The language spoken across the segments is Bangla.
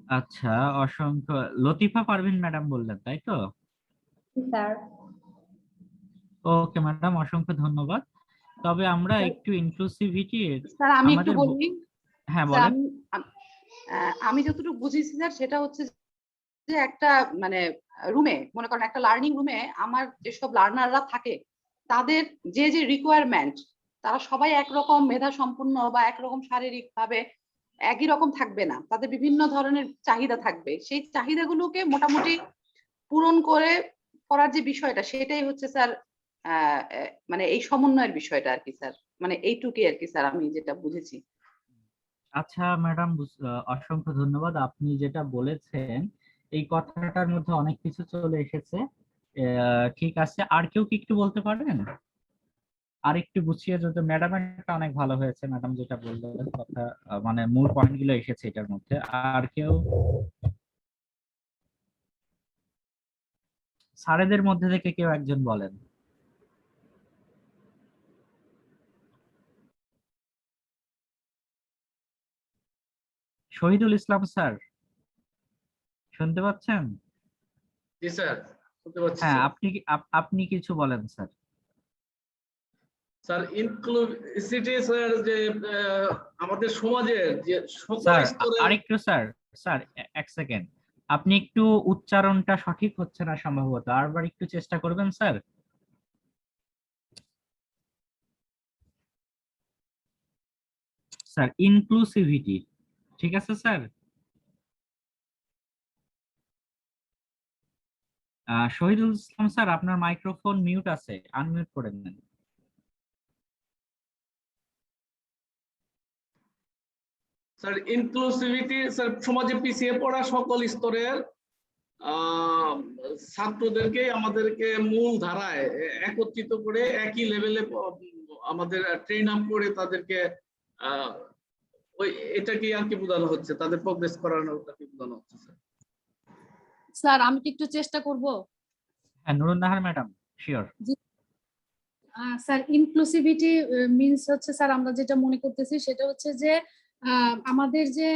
আচ্ছা, অসংখ্য লতিফা পারভিন ম্যাডাম বললেন তাই তো? স্যার। ওকে ম্যাডাম, অসংখ্য ধন্যবাদ। তবে আমরা একটু ইনক্লুসিভিটি স্যার আমি একটু আমাদের বলি। হ্যাঁ স্যার বলেন। আমি যতটুকু বুঝেছি স্যার সেটা হচ্ছে যে একটা মানে রুমে, মনে করেন একটা লার্নিং রুমে আমার যেসব লার্নাররা থাকে তাদের যে যে রিকোয়ারমেন্ট, তারা সবাই একরকম মেধা সম্পন্ন বা একরকম শারীরিক ভাবে একই রকম থাকবে না, তাদের বিভিন্ন ধরনের চাহিদা থাকবে। সেই চাহিদাগুলোকে মোটামুটি পূরণ করার যে বিষয়টা, সেটাই হচ্ছে স্যার মানে এই সমন্বয়ের বিষয়টা আর কি স্যার। মানে এইটুকুই আর কি স্যার আমি যেটা বুঝেছি। আচ্ছা ম্যাডাম, অসংখ্য ধন্যবাদ। আপনি যেটা বলেছেন এই কথাটার মধ্যে অনেক কিছু চলে এসেছে। ঠিক আছে, আর কেউ কি একটু বলতে পারেন? আর একটু গুছিয়ে যদি, ম্যাডামেরটা অনেক ভালো হয়েছে, ম্যাডাম যেটা বললেন কথা, মানে মূল পয়েন্ট গুলো এসেছে এটার মধ্যে। আর কেউ স্যারেদের মধ্যে থেকে কেউ একজন বলেন। শহীদুল ইসলাম স্যার, শুনতে পাচ্ছেন? জি স্যার, শুনতে পাচ্ছি হ্যাঁ, স্যার। আপনি কিছু বলেন স্যার। স্যার ইনক্লুসিভিটি স্যার, যে আমাদের সমাজের যে সকল স্যার স্তরের। আরেকটু স্যার, স্যার এক সেকেন্ড, আপনি একটু উচ্চারণটা সঠিক হচ্ছে না সম্ভবত, আরবার একটু চেষ্টা করবেন স্যার। স্যার ইনক্লুসিভিটি, ঠিক আছে স্যার? শহীদুল ইসলাম স্যার, আপনার মাইক্রোফোন মিউট আছে, আনমিউট করে নেন। স্যার ইনক্লুসিভিটি স্যার সমাজে পিছিয়ে পড়া সকল স্তরের ছাত্রদেরকে আমাদেরকে মূল ধারায় একত্রিত করে একই লেভেলে আমাদের ট্রেন আপ করে তাদেরকে আহ, ওই এটা কি আর কি বোঝানো হচ্ছে, তাদের প্রোগ্রেস করানোটা কি বোঝানো হচ্ছে স্যার? স্যার আমি কি একটু চেষ্টা করব? হ্যাঁ Nurunnahar madam, sure. Sir inclusivity means হচ্ছে স্যার আমরা যেটা মনে করতেছি সেটা হচ্ছে যে আমাদের যে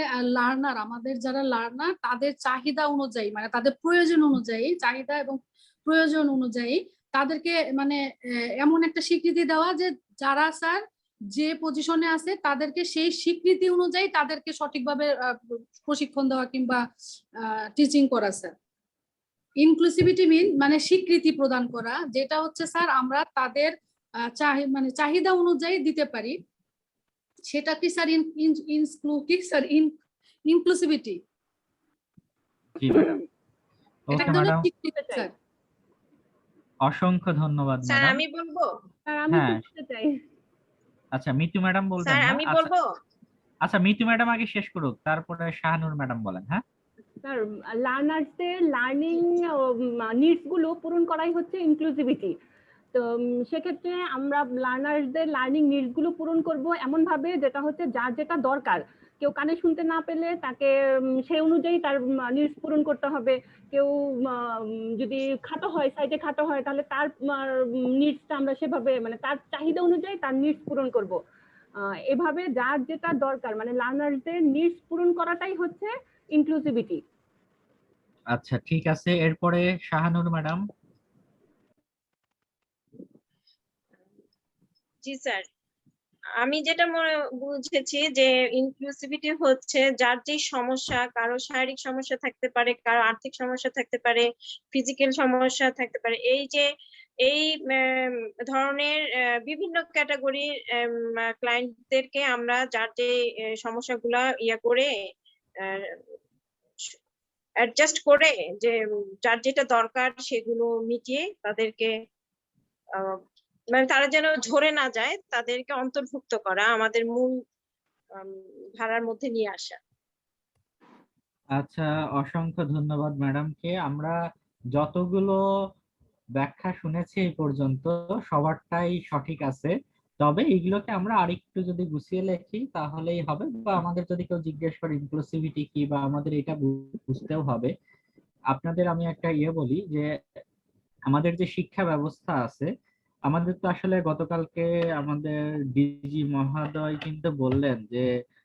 আমাদের যারা লার্নার তাদের চাহিদা অনুযায়ী, মানে তাদের প্রয়োজন অনুযায়ী, চাহিদা এবং প্রয়োজন অনুযায়ী তাদেরকে মানে এমন একটা স্বীকৃতি দেওয়া যে যারা স্যার যে পজিশনে আছে তাদেরকে সেই স্বীকৃতি অনুযায়ী তাদেরকে সঠিকভাবে প্রশিক্ষণ দেওয়া কিংবা টিচিং করা স্যার। ইনক্লুসিভিটি মিন মানে স্বীকৃতি প্রদান করা, যেটা হচ্ছে স্যার আমরা তাদের মানে চাহিদা অনুযায়ী দিতে পারি, সেটা কি স্যার ইনক্লুসিভিটি? জি ম্যাডাম। এটা ওকে এক ধরনের ম্যাডাম, স্বীকৃতি স্যার। অসংখ্য ধন্যবাদ স্যার ম্যাডাম। আমি বলবো। স্যার আমি হ্যাঁ, বলতে চাই। আচ্ছা মিতু ম্যাডাম বলবেন স্যার না? আমি আচ্ছা, বলবো। আচ্ছা মিতু ম্যাডাম আগে শেষ করুক, তারপরে শাহানুর ম্যাডাম বলেন। হ্যাঁ স্যার লার্নার্সদের লার্নিং নিডস গুলো পূরণ করাই হচ্ছে ইনক্লুসিভিটি। তো সেক্ষেত্রে আমরা লার্নার্সদের লার্নিং নিডস গুলো পূরণ করব এমন ভাবে যেটা হচ্ছে যার যেটা দরকার, কেউ কানে শুনতে না পেলে তাকে সেই অনুযায়ী তার নিডস পূরণ করতে হবে। কেউ যদি খাটো হয়, সাইডে খাটো হয়, তাহলে তার নিডসটা আমরা সেভাবে মানে তার চাহিদা অনুযায়ী তার নিডস পূরণ করব। এভাবে যার যেটা দরকার মানে লার্নারদের নিডস পূরণ করাটাই হচ্ছে ইনক্লুসিভিটি। আচ্ছা ঠিক আছে, এরপরে শাহানুর ম্যাডাম। জি স্যার, আমি যেটা মনে বুঝেছি যে ইনক্লুসিভিটি হচ্ছে যার যে সমস্যা, কারো শারীরিক সমস্যা থাকতে পারে, কারো আর্থিক সমস্যা থাকতে পারে, ফিজিক্যাল সমস্যা থাকতে পারে, এই যে এই ধরনের বিভিন্ন ক্যাটাগরির ক্লায়েন্টদেরকে আমরা যার যে সমস্যাগুলা করে অ্যাডজাস্ট করে, যে যার যেটা দরকার সেগুলো মিটিয়ে তাদেরকে মানে তারা যেন ঝরে না যায়, তাদেরকে অন্তর্ভুক্ত করা আমাদের মূল ধারার মধ্যে নিয়ে আসা। আচ্ছা, অসংখ্য ধন্যবাদ ম্যাডামকে। আমরা যতগুলো ব্যাখ্যা শুনেছি এই পর্যন্ত সবারটাই সঠিক আছে, তবে এগুলোকে আমরা আরেকটু যদি গুছিয়ে লিখি তাহলেই হবে, বা আমাদের যদি কেউ জিজ্ঞেস করে ইনক্লুসিভিটি কি, বা আমাদের এটা বুঝতেও হবে। আপনাদের আমি একটা বলি যে আমাদের যে শিক্ষা ব্যবস্থা আছে, আমাদের তো আসলে গতকালকে আমাদের ডিজি মহোদয় কিন্তু বললেন যে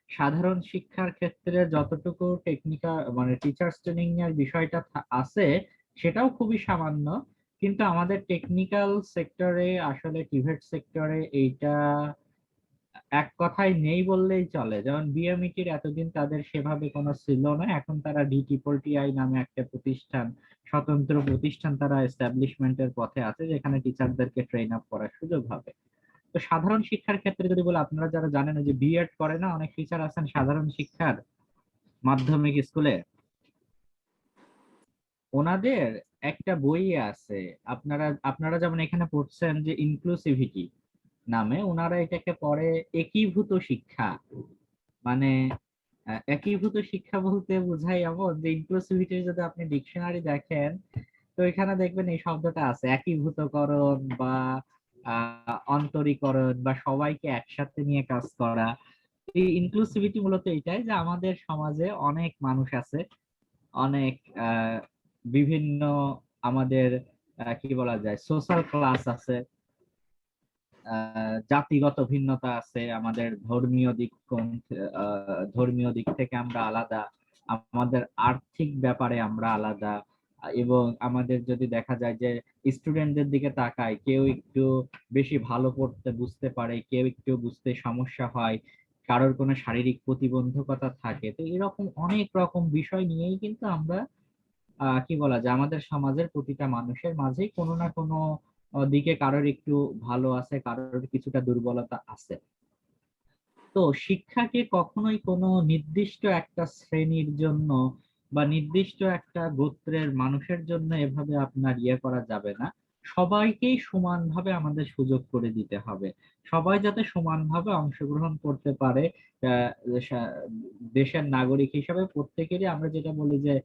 সাধারণ শিক্ষার ক্ষেত্রে যতটুকু টেকনিক্যাল মানে টিচার্স ট্রেনিং এর বিষয়টা আছে সেটাও খুবই সামান্য, কিন্তু আমাদের টেকনিক্যাল সেক্টরে আসলে টিভেট সেক্টরে এইটা এক কথায় নেই বললেই চলে। যেমন বিএমইটির এতদিন তাদের সেভাবে কোনো ছিল না, এখন তারা ডিটিপোলটিআই নামে একটা প্রতিষ্ঠান, স্বতন্ত্র প্রতিষ্ঠান তারা এস্টাবলিশমেন্টের পথে আছে, যেখানে টিচারদেরকে ট্রেন আপ করার সুযোগ হবে। তো সাধারণ শিক্ষার ক্ষেত্রে যদি বলে, আপনারা যারা জানেন যে বিএড করে না অনেক টিচার আছেন সাধারণ শিক্ষার মাধ্যমিক স্কুলে, ওনাদের একটা বই আছে, আপনারা আপনারা যেমন এখানে পড়ছেন যে ইনক্লুসিভিটি নামে, ওনারা এটাকে পড়ে একীভূত শিক্ষা। মানে একীভূত শিক্ষা বলতে বোঝায় এমন যে ইনক্লুসিভিটি যদি আপনি ডিকশনারি দেখেন তো এখানে দেখবেন এই শব্দটা আছে, একীভূতকরণ বা অন্তরীকরণ বা সবাইকে একসাথে নিয়ে কাজ করা। এই ইনক্লুসিভিটি মূলত এটাই যে আমাদের সমাজে অনেক মানুষ আছে, অনেক বিভিন্ন আমাদের কি বলা যায় সোশ্যাল ক্লাস আছে, জাতিগত ভিন্নতা আছে, আমাদের ধর্মীয় দিক থেকে আমরা আলাদা, আমাদের আর্থিক ব্যাপারে আমরা আলাদা, এবং আমাদের যদি দেখা যায় যে স্টুডেন্টদের দিকে তাকায়, কেউ একটু বেশি ভালো পড়তে বুঝতে পারে, কেউ একটু বুঝতে সমস্যা হয়, কারোর কোনো শারীরিক প্রতিবন্ধকতা থাকে, তো এরকম অনেক রকম বিষয় নিয়েই কিন্তু আমরা কি বলা যায় আমাদের সমাজের প্রতিটা মানুষের মাঝেই কোনো না কোনো দিকে কারোর একটু ভালো আছে, কারোর কিছুটা দুর্বলতা আছে। তো শিক্ষাকে কখনোই কোনো নির্দিষ্ট একটা শ্রেণীর জন্য বা নির্দিষ্ট একটা গোত্রের মানুষের জন্য এভাবে আপনার করা যাবে না। সবাইকেই সমানভাবে আমাদের সুযোগ করে দিতে হবে, সবাই যাতে সমানভাবে অংশগ্রহণ করতে পারে। আহ, দেশের নাগরিক হিসাবে প্রত্যেকেরই আমরা যেটা বলি যে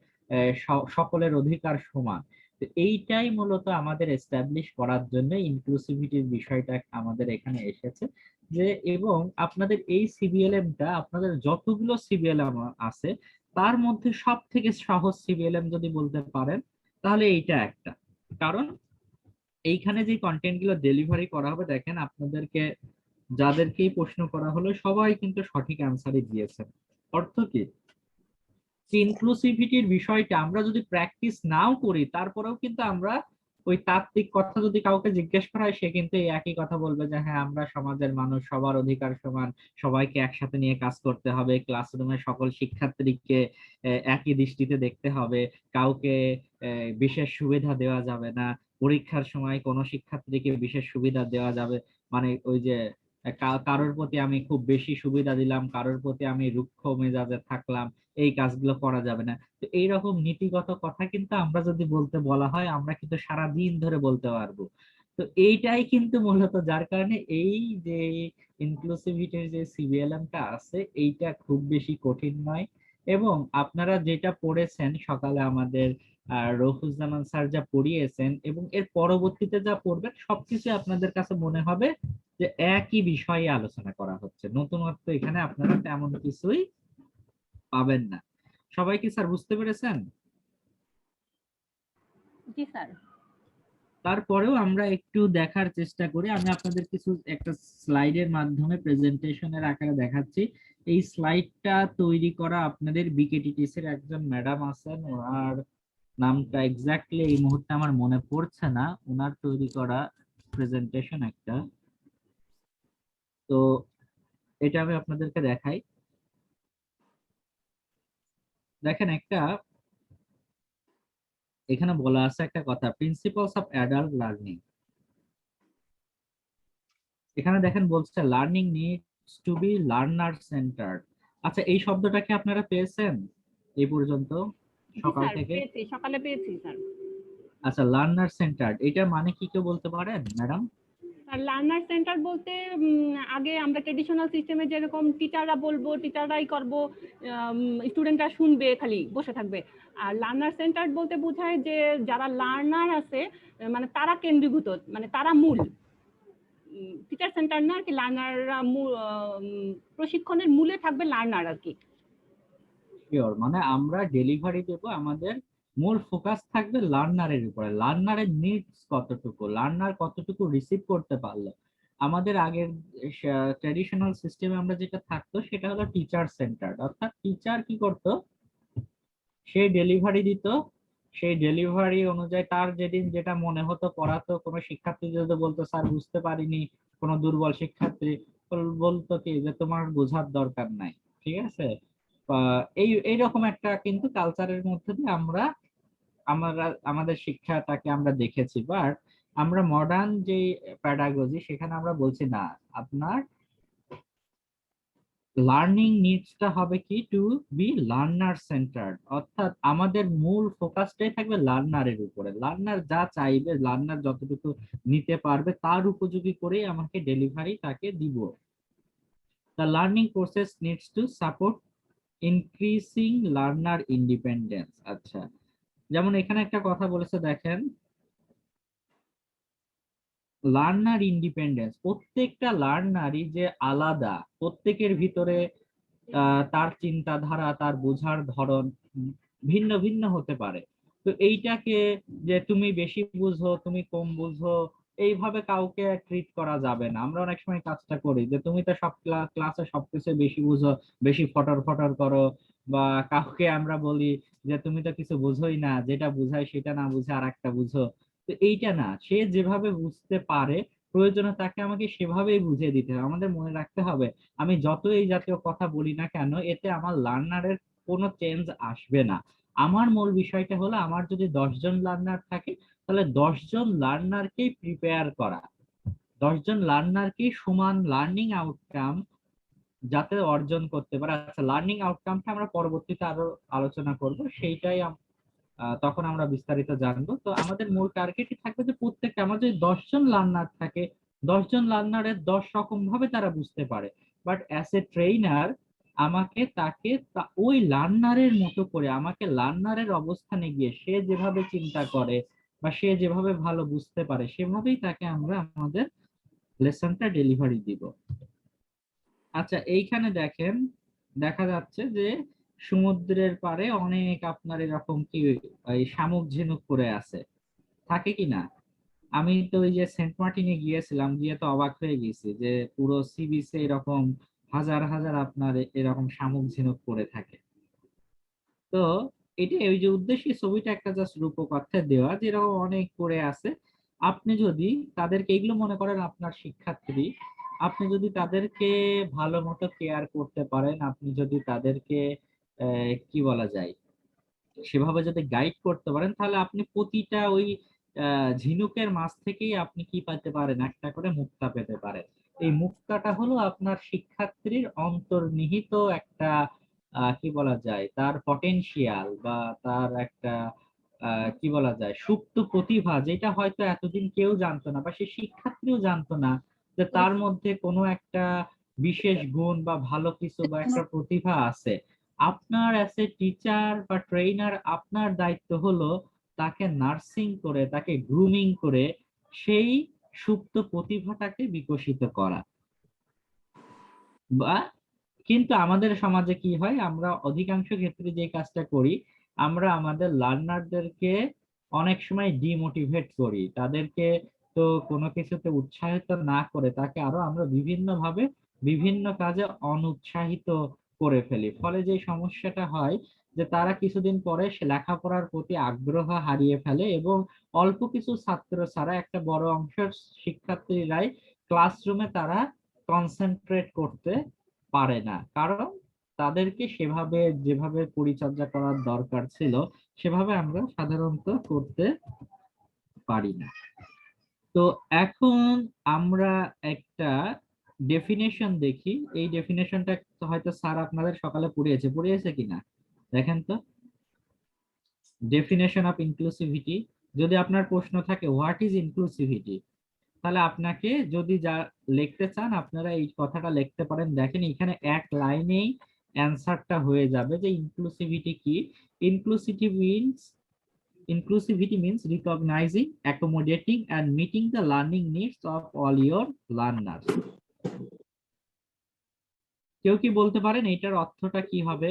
সকলের অধিকার সমান। তো এইটাই মূলত আমাদের এস্টাবলিশ করার জন্য ইনক্লুসিভিটির বিষয়টা আমাদের এখানে এসেছে। যে এবং আপনাদের এই সিবিএলএমটা, আপনাদের যতগুলো সিবিএলএম আছে তার মধ্যে সব থেকে সহজ সিবিএলএম যদি বলতে পারেন তাহলে এইটা একটা। কারণ এইখানে যে কন্টেন্ট গুলো ডেলিভারি করা হবে, দেখেন আপনাদেরকে যাদেরকেই প্রশ্ন করা হলো সবাই কিন্তু সঠিক অ্যান্সারই দিয়েছে। অর্থ কি, ইনক্লুসিভিটির বিষয়টা আমরা যদি প্র্যাকটিস নাও করি তারপরেও কিন্তু আমরা ওই তাত্ত্বিক কথা যদি কাউকে জিজ্ঞেস করা হয় সে কিন্তু এই একই কথা বলবে যে হ্যাঁ আমরা সমাজের মানুষ, সবার অধিকার সমান, সবাইকে একসাথে নিয়ে কাজ করতে হবে, ক্লাসরুমে সকল শিক্ষার্থীকে একই দৃষ্টিতে দেখতে হবে, কাউকে বিশেষ সুবিধা দেওয়া যাবে না, পরীক্ষার সময় কোনো শিক্ষার্থীকে বিশেষ সুবিধা দেওয়া যাবে মানে ওই যে কারোর প্রতি আমি খুব বেশি সুবিধা দিলাম, কারোর প্রতি আমি রুক্ষ মেজাজে থাকলাম, এই কাজগুলো করা যাবে না। তো এইরকম নীতিগত কথা কিন্তু আমরা যদি বলতে বলা হয় আমরা কিন্তু সারা দিন ধরে বলতে পারবো। তো এইটাই কিন্তু মূলত যার কারণে এই যে ইনক্লুসিভিটির যে সিবিএলএমটা আছে এইটা খুব বেশি কঠিন নয়। এবং আপনারা যেটা পড়েছেন সকালে আমাদের রফুজ্জামান স্যার যা পড়িয়েছেন এবং এর পরবর্তীতে যা পড়বেন সবকিছু আপনাদের কাছে মনে হবে যে একই বিষয়ে আলোচনা করা হচ্ছে, নতুনত্ব এখানে আপনারা তেমন কিছুই পাবেন না। সবাই কি স্যার বুঝতে পেরেছেন? জি স্যার। তারপরেও আমরা একটু দেখার চেষ্টা করি, আমি আপনাদের কিছু একটা স্লাইডের মাধ্যমে প্রেজেন্টেশনের আকারে দেখাচ্ছি। এই স্লাইডটা তৈরি করা আপনাদের বিকেটিটিসি এর একজন ম্যাডাম আছেন, ওনার নামটা এক্স্যাক্টলি এই মুহূর্তে আমার মনে পড়ছে না, ওনার তৈরি করা প্রেজেন্টেশন একটা। তো এটা আমি আপনাদেরকে দেখাই। দেখেন একটা এখানে বলা আছে একটা কথা, প্রিন্সিপালস অফ অ্যাডাল্ট লার্নিং। এখানে দেখেন বলছে learning needs to be learner centred. আচ্ছা এই শব্দটা কি আপনারা পেয়েছেন এই পর্যন্ত জি সকাল স্যার, থেকে? পেয়েছি, সকালে পেয়েছি স্যার। আচ্ছা লার্নার সেন্টার্ড এটার মানে কি কেউ বলতে পারেন ম্যাডাম? আর লার্নার সেন্টার বলতে আগে আমরা ট্রেডিশনাল সিস্টেমে যেরকম টিচাররা বলবো, টিচাররাই করবো, স্টুডেন্টরা শুনবে, খালি বসে থাকবে। আর লার্নার সেন্টার বলতে বোঝায় যে যারা লার্নার আছে মানে তারা কেন্দ্রীভূত, মানে তারা মূল। টিচার সেন্টার না আর কি, লার্নাররা প্রশিক্ষণের মূলে থাকবে লার্নার আর কি। শিওর, মানে আমরা ডেলিভারি দেব আমাদের মূল ফোকাস থাকবে লার্নারের উপরে, লার্নারের নিডস কতটুকু, লার্নার কতটুকু রিসিভ করতে পারলো। আমাদের আগের ট্র্যাডিশনাল সিস্টেমে আমরা যেটা থাকতো সেটা হলো টিচার সেন্টার্ড, অর্থাৎ টিচার কি করতো, সে ডেলিভারি দিত, সেই ডেলিভারি অনুযায়ী তার যেদিন যেটা মনে হতো পড়াতো। কোনো শিক্ষার্থী যদি বলতো স্যার বুঝতে পারিনি, কোনো দুর্বল শিক্ষার্থী বলতো কি যে তোমার বোঝার দরকার নাই, ঠিক আছে। এই এইরকম একটা কিন্তু কালচারের মধ্যে দিয়ে আমরা আমরা আমাদের শিক্ষাটাকে আমরা দেখেছি। বাট আমরা মডার্ন যে প্যাডাগজি সেখানে আমরা বলছি না, আপনার লার্নিং নিডসটা হবে কি টু বি লার্নার সেন্টার্ড, অর্থাৎ আমাদের মূল ফোকাসটাই থাকবে লার্নারের উপরে। লার্নার যা চাইবে, লার্নার যতটুকু নিতে পারবে তার উপযোগী করেই আমাকে ডেলিভারি তাকে দিব। The learning process needs to support increasing learner independence. আচ্ছা, যেমন এখানে একটা কথা বলেছে দেখেন, লার্নার ইন্ডিপেন্ডেন্স, প্রত্যেকটা লার্নারই যে আলাদা, প্রত্যেকের ভিতরে তার চিন্তাধারা, তার বোঝার ধরন ভিন্ন ভিন্ন হতে পারে। তো এইটাকে যে তুমি বেশি বুঝো, তুমি কম বুঝো, এইভাবে কাউকে ট্রিট করা যাবে না। আমরা অনেক সময় কাজটা করি যে তুমি তো সব ক্লাসে সবকিছু বেশি বুঝো, বেশি ফটর ফটর করো, বা কাউকে আমরা বলি যে তুমি তো কিছু বুঝোই না, যেটা বুঝাই সেটা না বুঝে আর একটা বুঝো। তো এইটা না, সে যেভাবে বুঝতে পারে প্রয়োজনে তাকে আমাকে সেভাবেই বুঝিয়ে দিতে হবে। আমাদের মনে রাখতে হবে আমি যত এই জাতীয় কথা বলি না কেন, এতে আমার লার্নারের কোনো চেঞ্জ আসবে না। আমার মূল বিষয়টা হলো আমার যদি 10 জন লার্নার থাকে তাহলে 10 জন লার্নারকেই প্রিপেয়ার করা, 10 জন লার্নারকেই সমান লার্নিং আউটকাম যাতে অর্জন করতে পারে। আচ্ছা, লার্নিং আউটকামটা আমরা পরবর্তীতে আরো আলোচনা করব, সেইটাই তখন আমরা বিস্তারিত জানবো। তো আমাদের মূল টার্গেটই থাকবে যে প্রত্যেকটা আমার যদি 10 জন লার্নার থাকে, 10 জন লার্নারের 10 রকম ভাবে তারা বুঝতে পারে। বাট অ্যাজ এ ট্রেইনার আমাকে তাকে ওই লার্নারের মতো করে, আমাকে লার্নারের অবস্থানে গিয়ে সে যেভাবে চিন্তা করে বা সে যেভাবে ভালো বুঝতে পারে সেভাবেই তাকে আমরা আমাদের লেসনটা ডেলিভারি দিব। আচ্ছা, এইখানে দেখেন, দেখা যাচ্ছে যে সমুদ্রের পাড়ে অনেক আপনার এরকম কি এই শামুক ঝিনুক পড়ে আছে, থাকে কি না? আমি তো ওই যে সেন্ট মার্টিনে গিয়েছিলাম, গিয়ে তো অবাক হয়ে গেছি যে পুরো সি বিচে এরকম হাজার হাজার আপনার এরকম শামুক ঝিনুক পড়ে থাকে। তো এটা ওই যে উদ্দেশ্যে ছবিটা একটা জাস্ট রূপকথা দেওয়া, যেরকম অনেক পড়ে আছে। আপনি যদি তাদেরকে, এগুলো মনে করেন আপনার শিক্ষার্থী, আপনি যদি তাদেরকে ভালো মতো কেয়ার করতে পারেন, আপনি যদি তাদেরকে কি বলা যায় সেভাবে যদি গাইড করতে পারেন, তাহলে আপনি প্রতিটা ওই ঝিনুকের মাছ থেকেই আপনি কি পেতে পারেন, একটা করে মুক্তা পেতে পারেন। এই মুক্তাটা হলো আপনার শিক্ষার্থীর অন্তর্নিহিত একটা কি বলা যায় তার পটেনশিয়াল, বা তার একটা কি বলা যায় সুপ্ত প্রতিভা, যেটা হয়তো এতদিন কেউ জানতো না, বা সে শিক্ষার্থীও জানতো না যে তার মধ্যে কোনো একটা বিশেষ গুণ বা ভালো কিছু বা একটা প্রতিভা আছে। আপনার অ্যাজ এ টিচার বা ট্রেইনার আপনার দায়িত্ব হলো তাকে নার্সিং করে, তাকে গ্রুমিং করে সেই সুপ্ত প্রতিভাটাকে বিকশিত করা। বা কিন্তু আমাদের সমাজে কি হয়, আমরা অধিকাংশ ক্ষেত্রে যে কাজটা করি, আমরা আমাদের লার্নারদেরকে অনেক সময় ডিমোটিভেট করি, তাদেরকে তো কোনো কিছুতে উৎসাহিত না করে তাকে আরো আমরা বিভিন্ন ভাবে বিভিন্ন কাজে অনুৎসাহিত করে ফেলি। ফলে যে সমস্যাটা হয় যে তারা কিছুদিন পরে সে লেখাপড়ার প্রতি আগ্রহ হারিয়ে ফেলে, এবং অল্প কিছু ছাত্র ছাড়া একটা বড় অংশের শিক্ষার্থীরাই ক্লাসরুমে তারা কনসেন্ট্রেট করতে পারে না, কারণ তাদেরকে সেভাবে যেভাবে পরিচর্যা করার দরকার ছিল সেভাবে আমরা সাধারণত করতে পারি না। তো এখন আমরা একটা ডেফিনেশন দেখি, এই ডেফিনেশনটা হয়তো স্যার আপনাদের সকালে পড়িয়েছে কিনা দেখেন তো। ডেফিনেশন অফ ইনক্লুসিভিটি, যদি আপনার প্রশ্ন থাকে হোয়াট ইজ ইনক্লুসিভিটি, তাহলে আপনাকে যদি যা লিখতে চান আপনারা এই কথাটা লিখতে পারেন। দেখেন এখানে এক লাইনেই অ্যান্সারটা হয়ে যাবে যে ইনক্লুসিভিটি কি। Inclusivity means recognizing, accommodating and meeting the learning needs of all your learners. কেউ কি বলতে পারেন এটার অর্থটা কি হবে?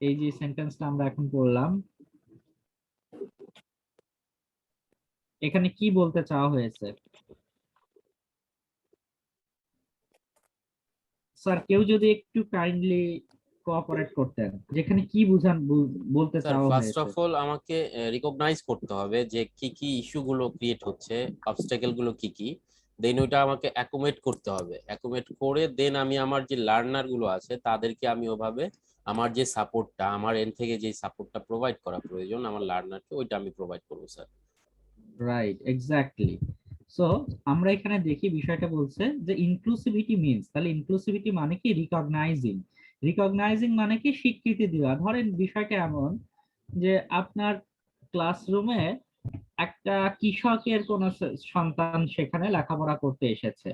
এই যে সেন্টেন্সটা আমরা এখন পড়লাম, এখানে কি বলতে চাওয়া হয়েছে? স্যার কেউ যদি একটু কাইন্ডলি কোঅপারেট করতেন, যেখানে কি বলতে স্যার চাওয়া ফার্স্ট হয়েছে। অফ অল আমাকে রিকগনাইজ করতে হবে যে কি কি ইস্যু গুলো ক্রিয়েট হচ্ছে, অবস্টাকেল গুলো কি কি, দেন ওইটা আমাকে অ্যাকোমোডেট করতে হবে। অ্যাকোমোডেট করে দেন আমি আমার যে লার্নার গুলো আছে তাদেরকে আমি ওভাবে আমার যে সাপোর্টটা, আমার এন্ড থেকে যে সাপোর্টটা প্রোভাইড করা প্রয়োজন আমার লার্নারকে, ওইটা আমি প্রোভাইড করবো স্যার। Right, exactly. সো আমরা এখানে দেখি বিষয়টা বলছে যে ইনক্লুসিভিটি মিন্স, তাহলে ইনক্লুসিভিটি মানে কি? রিকগনাইজিং। রিকগনাইজিং মানে কি? স্বীকৃতি দেওয়া। ধরেন বিষয়টা এমন যে আপনার ক্লাসরুমে একটা কৃষকের কোন সন্তান সেখানে লেখাপড়া করতে এসেছে,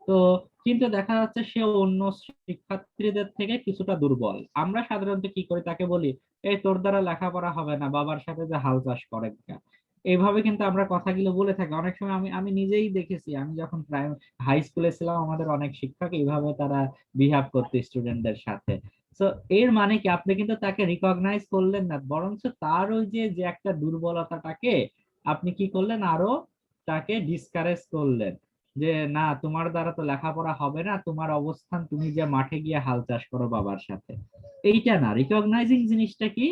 তো কিন্তু দেখা যাচ্ছে সে অন্য শিক্ষার্থীদের থেকে কিছুটা দুর্বল। আমরা সাধারণত কি করি? তাকে বলি, এই তোর দ্বারা লেখাপড়া হবে না, বাবার সাথে যে হাল চাষ করে গা। এইভাবে কিন্তু আমরা কথাগুলো বলে থাকি। অনেক সময় আমি আমি নিজেই দেখেছি, আমি যখন হাই স্কুলে ছিলাম আমাদের অনেক শিক্ষক এইভাবে তারা বিহেভ করতো স্টুডেন্টদের সাথে। তো এর মানে কি? আপনি কিন্তু তাকে রিকগনাইজ করলেন না, বরঞ্চ তার ওই যে যে একটা দুর্বলতাটাকে আপনি কি করলেন? আরো তাকে ডিসকারেজ করলেন যে না, তোমার দ্বারা তো লেখাপড়া হবে না, তোমার অবস্থান তুমি যে মাঠে গিয়ে হাল চাষ করো বাবার সাথে। এইটা না। রিকগনাইজিং জিনিসটা কি?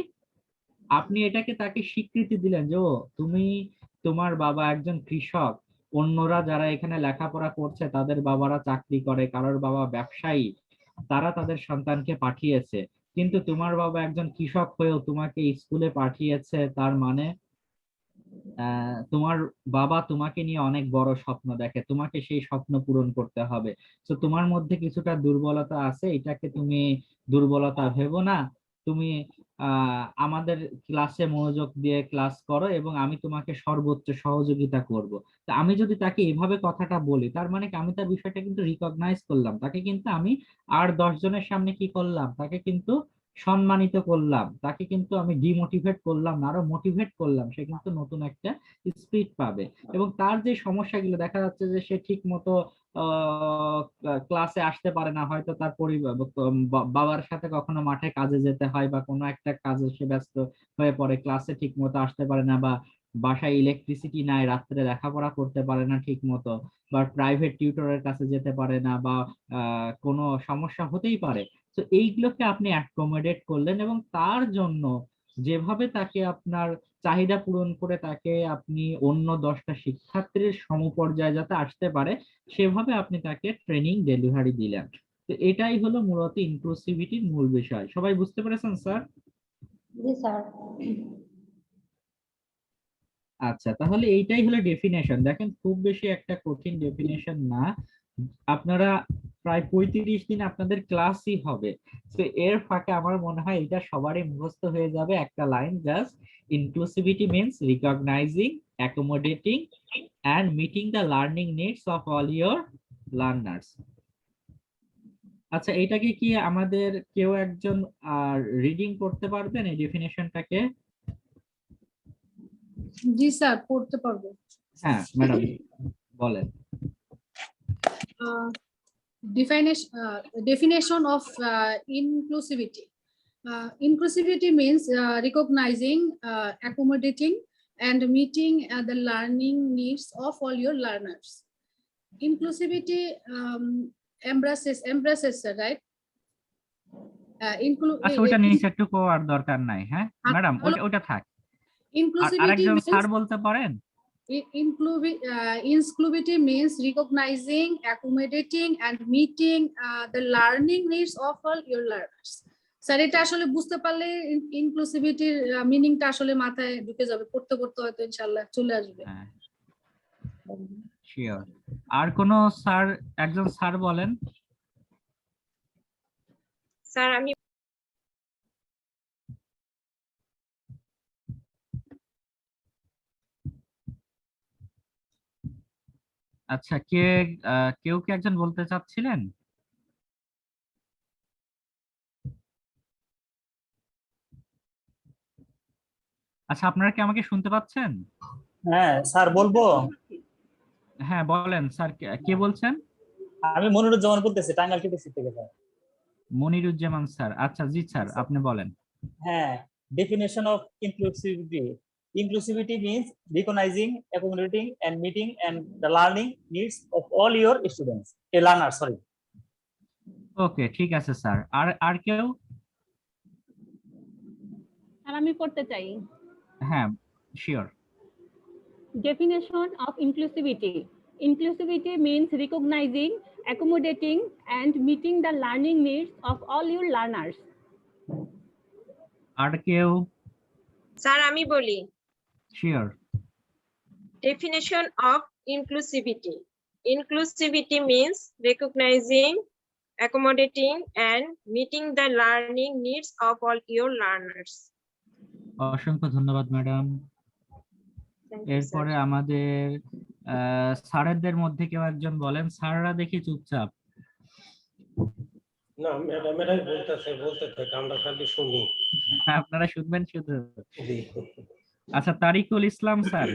আপনি এটাকে তাকে স্বীকৃতি দিলেন যে ও, তুমি, তোমার বাবা একজন কৃষক, অন্যরা যারা এখানে লেখাপড়া করছে তাদের বাবারা চাকরি করে, কারোর বাবা ব্যবসায়ী, তারা তাদের সন্তানকে পাঠিয়েছে, কিন্তু তোমার বাবা একজন কৃষক হয়েও তোমাকে স্কুলে পাঠিয়েছে, তার মানে তোমার বাবা তোমাকে নিয়ে অনেক বড় স্বপ্ন দেখে, তোমাকে সেই স্বপ্ন পূরণ করতে হবে। তো তোমার মধ্যে কিছুটা দুর্বলতা আছে, এটাকে তুমি দুর্বলতা ভেবো না। তুমি আমাদের ক্লাসে মনোযোগ দিয়ে ক্লাস করো এবং আমি তোমাকে সর্বোচ্চ সহযোগিতা করব। তা আমি যদি তাকে এইভাবে কথাটা বলি, তার মানে কি? আমি তার বিষয়টা কিন্তু রিকগনাইজ করলাম, তাকে কিন্তু আমি আর 10 জনের সামনে কি করলাম? তাকে কিন্তু সম্মানিত করলাম, তাকে কিন্তু আমি ডিমোটিভেট করলাম না, আরো মোটিভেট করলাম। সে কিন্তু নতুন একটা স্পিড পাবে এবং তার যে সমস্যাগুলো দেখা যাচ্ছে যে সে ঠিক মতো ক্লাসে আসতে পারে না, হয়তো তার পরিবার বাবার সাথে কখনো মাঠে কাজে যেতে হয় বা কোনো একটা কাজে সে ব্যস্ত হয়ে পড়ে, ক্লাসে ঠিক মতো আসতে পারে না, বা বাসায় ইলেকট্রিসিটি নাই, রাত্রে লেখাপড়া করতে পারে না ঠিক মতো, বা প্রাইভেট টিউটরের কাছে যেতে পারে না, বা কোনো সমস্যা হতেই পারে। তো এইগুলোকে আপনি অ্যাকোমোডেট করলেন এবং তার জন্য যেভাবে তাকে আপনার চাহিদা পূরণ করে তাকে আপনি অন্য 10টা শিক্ষার্থীর সমপর্যায়ে যাতে আসতে পারে সেভাবে আপনি তাকে ট্রেনিং ডেলিভারি দিলেন। তো এটাই হলো মূলত ইনক্লুসিভিটির মূল বিষয়। সবাই বুঝতে পেরেছেন স্যার? জি স্যার। আচ্ছা, তাহলে এইটাই হলো ডেফিনেশন। দেখেন খুব বেশি একটা কঠিন ডেফিনেশন না। আপনারা প্রায় 35 দিন আপনাদের ক্লাসই হবে, তো এর ফাঁকে আমার মনে হয় এটা সবারই মুখস্থ হয়ে যাবে একটা line, just inclusivity means recognising, accommodating and meeting the learning needs of all your learners. আচ্ছা, এটাকে কি আমাদের কেউ একজন রিডিং করতে পারবেন এই ডেফিনেশনটাকে? জি স্যার, পড়তে পারবো। হ্যাঁ ম্যাডাম বলেন। Definition of inclusivity. Inclusivity means recognizing, accommodating, and meeting the learning needs of all your learners. Inclusivity embraces, right? আচ্ছা, ওটা নিচে একটু আর দরকার নাই। হ্যাঁ ম্যাডাম, ওটা থাক। Inclusivity আরেকজন means স্যার বলতে পারেন? Inclusivity means recognizing, accommodating, and meeting the learning needs of all your learners. Sir এটা আসলে বুঝতে পারলে ইনক্লুসিভিটির মিনিংটা আসলে মাথায় ঢুকে যাবে, পড়তে পড়তে হয়তো ইনশাআল্লাহ চলে আসবে। শিওর। আর কোন স্যার? একজন স্যার বলেন। স্যার আমি আচ্ছা, কেউ কি একজন বলতে চাচ্ছিলেন? আচ্ছা, আপনারা কি আমাকে শুনতে পাচ্ছেন? হ্যাঁ স্যার, বলবো। হ্যাঁ বলেন স্যার, কে বলছেন? আমি মনিরুজ্জামান বলতেছি, টাঙ্গাইল কেটিসি থেকে স্যার। মনিরুজ্জামান স্যার, আচ্ছা জি স্যার, আপনি বলেন। হ্যাঁ, definition of inclusivity inclusivity means recognizing, accommodating, and meeting and the learning needs of all your students. A learner, sorry. ওকে, ঠিক আছে স্যার। আর আর কেউ? আর আমি পড়তে চাই। হ্যাঁ, sure. Definition of inclusivity. Inclusivity means recognizing, accommodating, and meeting the learning needs of all your learners. আর কেউ? স্যার আমি বলি, sure. definition of inclusivity. Inclusivity means recognizing, accommodating, and meeting the learning needs of all your learners. অসংখ্য ধন্যবাদ ম্যাডাম। Thank you, sir. এরপরে আমাদের স্যারদের মধ্যে কেউ একজন বলেন। স্যাররা দেখি চুপচাপ। না ম্যাডাম বলতে থাকে, আমরা খালি শুনি। আপনারা শুনবেন শুধু? জি। আচ্ছা, তারিকুল ইসলাম স্যার,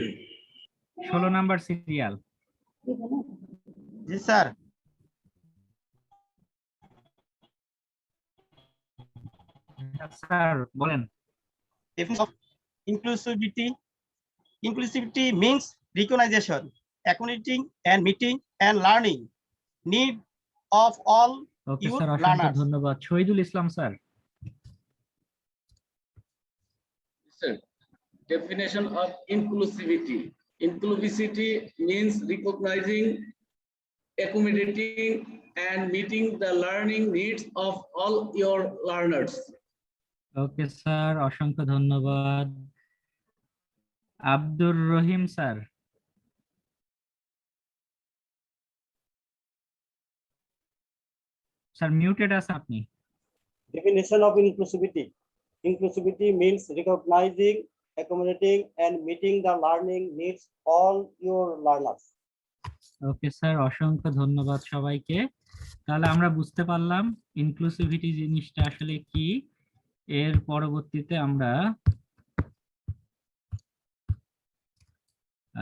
16 নাম্বার সিরিয়াল। জি স্যার। স্যার বলেন। Definition of inclusivity means recognition, accommodating, and meeting and learning need of all okay your sir, অসংখ্য learners. ধন্যবাদ। Shahidul Islam sir. Sir, definition of inclusivity. Inclusivity means recognizing, accommodating, and meeting the learning needs of all your learners. Okay sir, অসংখ্য ধন্যবাদ। Abdur Rahim sir. Sir muted আছে আপনি। Definition of inclusivity. Inclusivity means recognizing, accommodating, and meeting the learning needs all your learners. Okay sir, অসংখ্য ধন্যবাদ সবাইকে। তাহলে আমরা বুঝতে পারলাম ইনক্লুসিভিটি জিনিসটা আসলে কি। এর পরবর্তীতে আমরা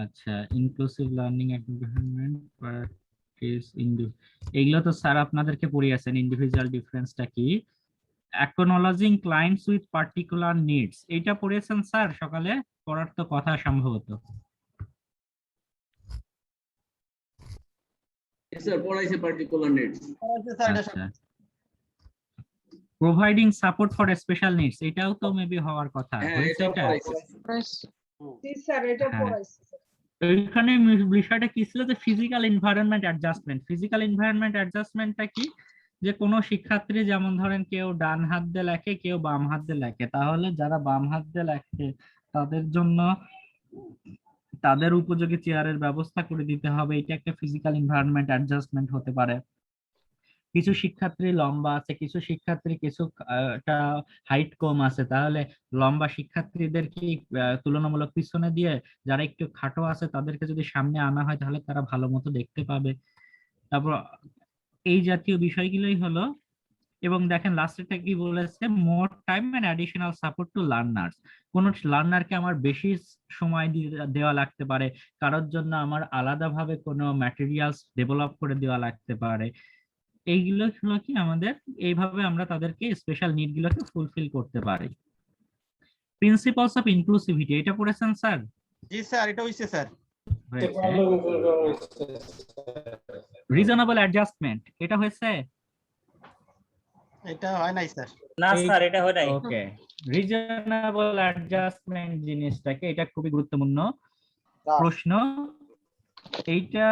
আচ্ছা, ইনক্লুসিভ লার্নিং এনভায়রনমেন্ট প্র্যাকটিস এগুলো তো স্যার আপনাদেরকে পড়িয়েছেন। ইন্ডিভিজুয়াল ডিফারেন্সটা কি, অ্যাকনোলজিং ক্লায়েন্টস উইথ পার্টিকুলার নিডস, এটা পড়িয়েছেন স্যার সকালে? পড়ার তো কথা সম্ভবত। Yes, sir, পড়াইছে particular needs. আচ্ছা, providing support for special needs, এটাও তো মেবি হওয়ার কথা। হ্যাঁ, হয়েছে এটা এটা? পড়াইছে। হ্যাঁ। এইখানে বিষয়টা কি ছিল যে physical environment adjustment. Physical environment অ্যাডজাস্টমেন্টটা কি, যে কোনো শিক্ষার্থী যেমন ধরেন কেউ ডান হাত দিয়ে লেখে, কেউ বাম হাত দিয়ে লেখে, তাহলে যারা বাম হাত দিয়ে লেখে তাদের জন্য তাদের উপযোগী চেয়ারের ব্যবস্থা করে দিতে হবে। এটা একটা ফিজিক্যাল এনভায়রনমেন্ট অ্যাডজাস্টমেন্ট হতে পারে। কিছু শিক্ষার্থী লম্বা আছে, কিছু শিক্ষার্থী কিছু হাইট কম আছে, তাহলে লম্বা শিক্ষার্থীদেরকে তুলনামূলক পিছনে দিয়ে যারা একটু খাটো আছে তাদেরকে যদি সামনে আনা হয় তাহলে তারা ভালো মতো দেখতে পাবে। তারপর এই জাতীয় বিষয়গুলোই হলো। এবং দেখেন লাস্টেরটা কি বলেছে, more time and additional support to learners. কোন লার্নারকে আমার বেশি সময় দেওয়া লাগতে পারে, কারোর জন্য আমার আলাদাভাবে কোনো ম্যাটেরিয়ালস ডেভেলপ করে দেওয়া লাগতে পারে। এইগুলো হলো কি আমাদের, এইভাবে আমরা তাদেরকে স্পেশাল নিড গুলোকে ফুলফিল করতে পারি। প্রিন্সিপালস অফ ইনক্লুসিভিটি, এটা পড়েছেন স্যার? জি স্যার, এটা হইছে স্যার। রিজনেবল অ্যাডজাস্টমেন্ট, এটা হয়েছে? এটা হয় নাই স্যার। না স্যার, এটা হয় নাই। ওকে, রিজনেবল অ্যাডজাস্টমেন্ট জিনিসটাকে, এটা খুবই গুরুত্বপূর্ণ প্রশ্ন। এইটা,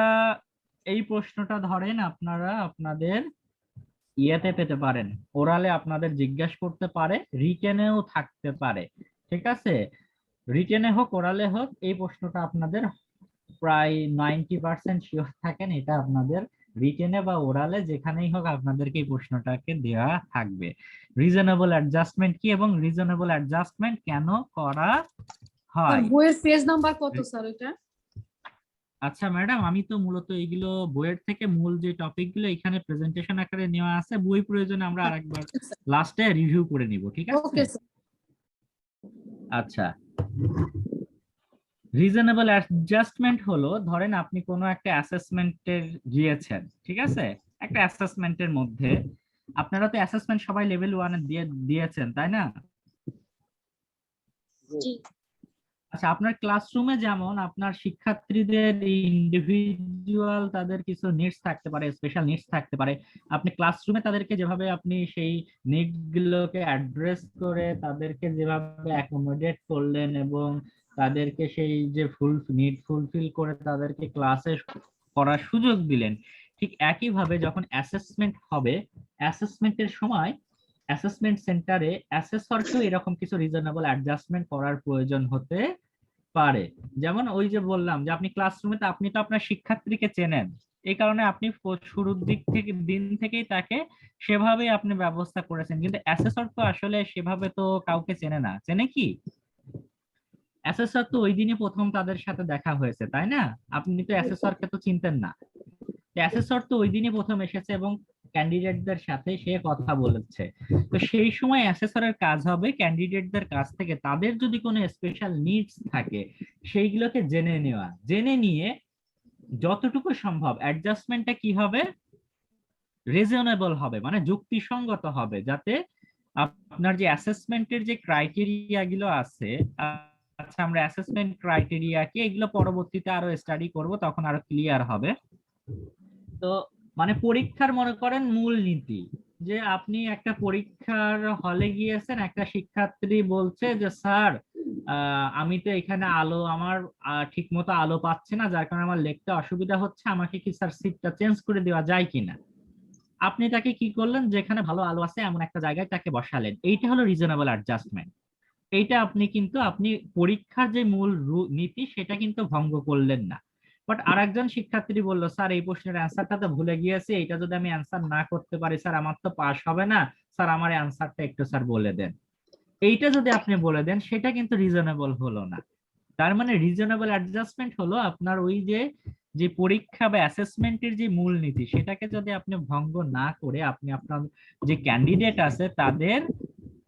এই প্রশ্নটা ধরেন আপনারা আপনাদের ইয়েতে পেতে পারেন, ওরালে আপনাদের জিজ্ঞাসা করতে পারে, রিটেনেও থাকতে পারে। ঠিক আছে, রিটেনে হোক ওরালে হোক, এই প্রশ্নটা আপনাদের প্রায় 90% শিওর থাকেন এটা আপনাদের রিটেনে বা ওরালে যেখানেই হোক আপনাদেরকে এই প্রশ্নটাকে দেওয়া থাকবে। রিজনেবল অ্যাডজাস্টমেন্ট কি এবং রিজনেবল অ্যাডজাস্টমেন্ট কেন করা হয়? বইয়ের পেজ নাম্বার কত স্যার এটা? আচ্ছা ম্যাডাম, আমি তো মূলত এইগুলো বইয়ের থেকে মূল যে টপিকগুলো এখানে প্রেজেন্টেশন আকারে নেওয়া আছে, বই প্রয়োজনে আমরা আরেকবার লাস্টে রিভিউ করে নিব। ঠিক আছে? Okay sir. আচ্ছা, রিজনেবল অ্যাডজাস্টমেন্ট হলো, ধরেন আপনি কোনো একটা অ্যাসেসমেন্টের গিয়েছেন, ঠিক আছে, একটা অ্যাসেসমেন্টের মধ্যে আপনারা তো অ্যাসেসমেন্ট সবাই লেভেল 1 এ দিয়েছেন, তাই না? জি। আচ্ছা, আপনার ক্লাসরুমে যেমন আপনার শিক্ষার্থীদের ইন্ডিভিজুয়াল তাদের কিছু নিডস থাকতে পারে, স্পেশাল নিডস থাকতে পারে, আপনি ক্লাসরুমে তাদেরকে যেভাবে আপনি সেই নিড গুলোকে অ্যাড্রেস করে তাদেরকে যেভাবে অ্যাকোমোডেট করলেন এবং তাদেরকে সেই যে নিড ফুলফিল করে তাদেরকে ক্লাসে করার সুযোগ দিলেন, ঠিক একইভাবে যখন অ্যাসেসমেন্ট হবে, অ্যাসেসমেন্টের সময় অ্যাসেসমেন্ট সেন্টারে অ্যাসেসরকেও এরকম কিছু রিজনেবল অ্যাডজাস্টমেন্ট করার প্রয়োজন হতে পারে। যেমন ওই যে বললাম যে আপনি ক্লাসরুমে তো আপনি তো আপনার শিক্ষার্থীকে চেনেন, এই কারণে আপনি শুরুর দিন থেকেই তাকে সেভাবেই আপনি ব্যবস্থা করেছেন, কিন্তু অ্যাসেসর তো আসলে সেভাবে তো কাউকে চেনে না, চেনে কি? অ্যাসেসর তো ওই দিনই প্রথম তাদের সাথে দেখা হয়েছে, তাই না? আপনি তো অ্যাসেসরকে তো চিনতেন না। অ্যাসেসর তো ওই দিনই প্রথম এসেছে এবং ক্যান্ডিডেটদের সাথে সে কথা বলেছে। তো সেই সময় অ্যাসেসরের কাজ হবে ক্যান্ডিডেটদের কাছ থেকে তাদের যদি কোনো স্পেশাল নিডস থাকে সেইগুলোকে জেনে নেওয়া, জেনে নিয়ে যতটুকু সম্ভব অ্যাডজাস্টমেন্টটা কি হবে, রিজনেবল হবে, মানে যুক্তিসঙ্গত হবে, যাতে আপনার যে অ্যাসেসমেন্টের যে ক্রাইটেরিয়া গুলো আছে, আচ্ছা আমরা অ্যাসেসমেন্ট ক্রাইটেরিয়া কি এগুলো পরবর্তীতে আরো স্টাডি করব, তখন আরো ক্লিয়ার হবে। তো মানে পরীক্ষার মনে করেন মূল নীতি, যে আপনি একটা পরীক্ষার হলে গিয়েছেন, একটা শিক্ষার্থী বলছে যে স্যার আমি তো এখানে আলো আমার ঠিক মতো আলো পাচ্ছে না, যার কারণে আমার লিখতে অসুবিধা হচ্ছে, আমাকে কি স্যার সিটটা চেঞ্জ করে দেওয়া যায় কিনা? আপনি তাকে কি করলেন, যেখানে ভালো আলো আছে এমন একটা জায়গায় তাকে বসালেন, এইটা হলো রিজনেবল অ্যাডজাস্টমেন্ট। এইটা আপনি পরীক্ষার যে মূল নীতি সেটা কিন্তু ভঙ্গ করলেন না। বাট আরেকজন শিক্ষার্থী বললো স্যার এই প্রশ্নের অ্যান্সারটা তো ভুলে গিয়েছি, এটা যদি আমি অ্যান্সার না করতে পারি স্যার আমার তো পাস হবে না, স্যার আমার অ্যান্সারটা একটু স্যার বলে দেন। এইটা যদি আপনি বলে দেন সেটা কিন্তু রিজনেবল হলো না। তার মানে রিজনেবল অ্যাডজাস্টমেন্ট হলো আপনার ওই যে যে পরীক্ষা বা অ্যাসেসমেন্টের যে মূলনীতি সেটাকে যদি আপনি ভঙ্গ না করে আপনি আপনার যে ক্যান্ডিডেট আছে তাদের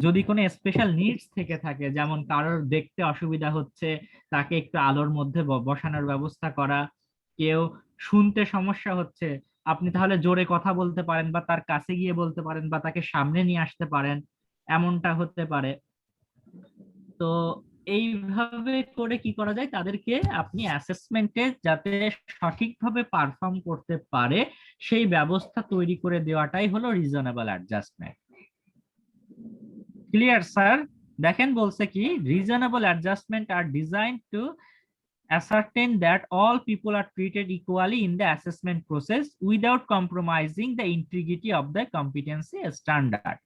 যদি কোনো স্পেশাল নিডস থেকে থাকে, যেমন কারোর দেখতে অসুবিধা হচ্ছে তাকে একটু আলোর মধ্যে বসানোর ব্যবস্থা করা, কেউ শুনতে সমস্যা হচ্ছে আপনি তাহলে জোরে কথা বলতে পারেন বা তার কাছে গিয়ে বলতে পারেন বা তাকে সামনে নিয়ে আসতে পারেন, এমনটা হতে পারে। তো এইভাবে করে কি করা যায়, তাদেরকে আপনি অ্যাসেসমেন্টে যাতে সঠিকভাবে পারফর্ম করতে পারে সেই ব্যবস্থা তৈরি করে দেওয়াটাই হলো রিজনেবল অ্যাডজাস্টমেন্ট। Clear sir? দেখেন বলছে কি, reasonable adjustment are design to ascertain that all people are treated equally in the assessment process without compromising the integrity of the competency standard।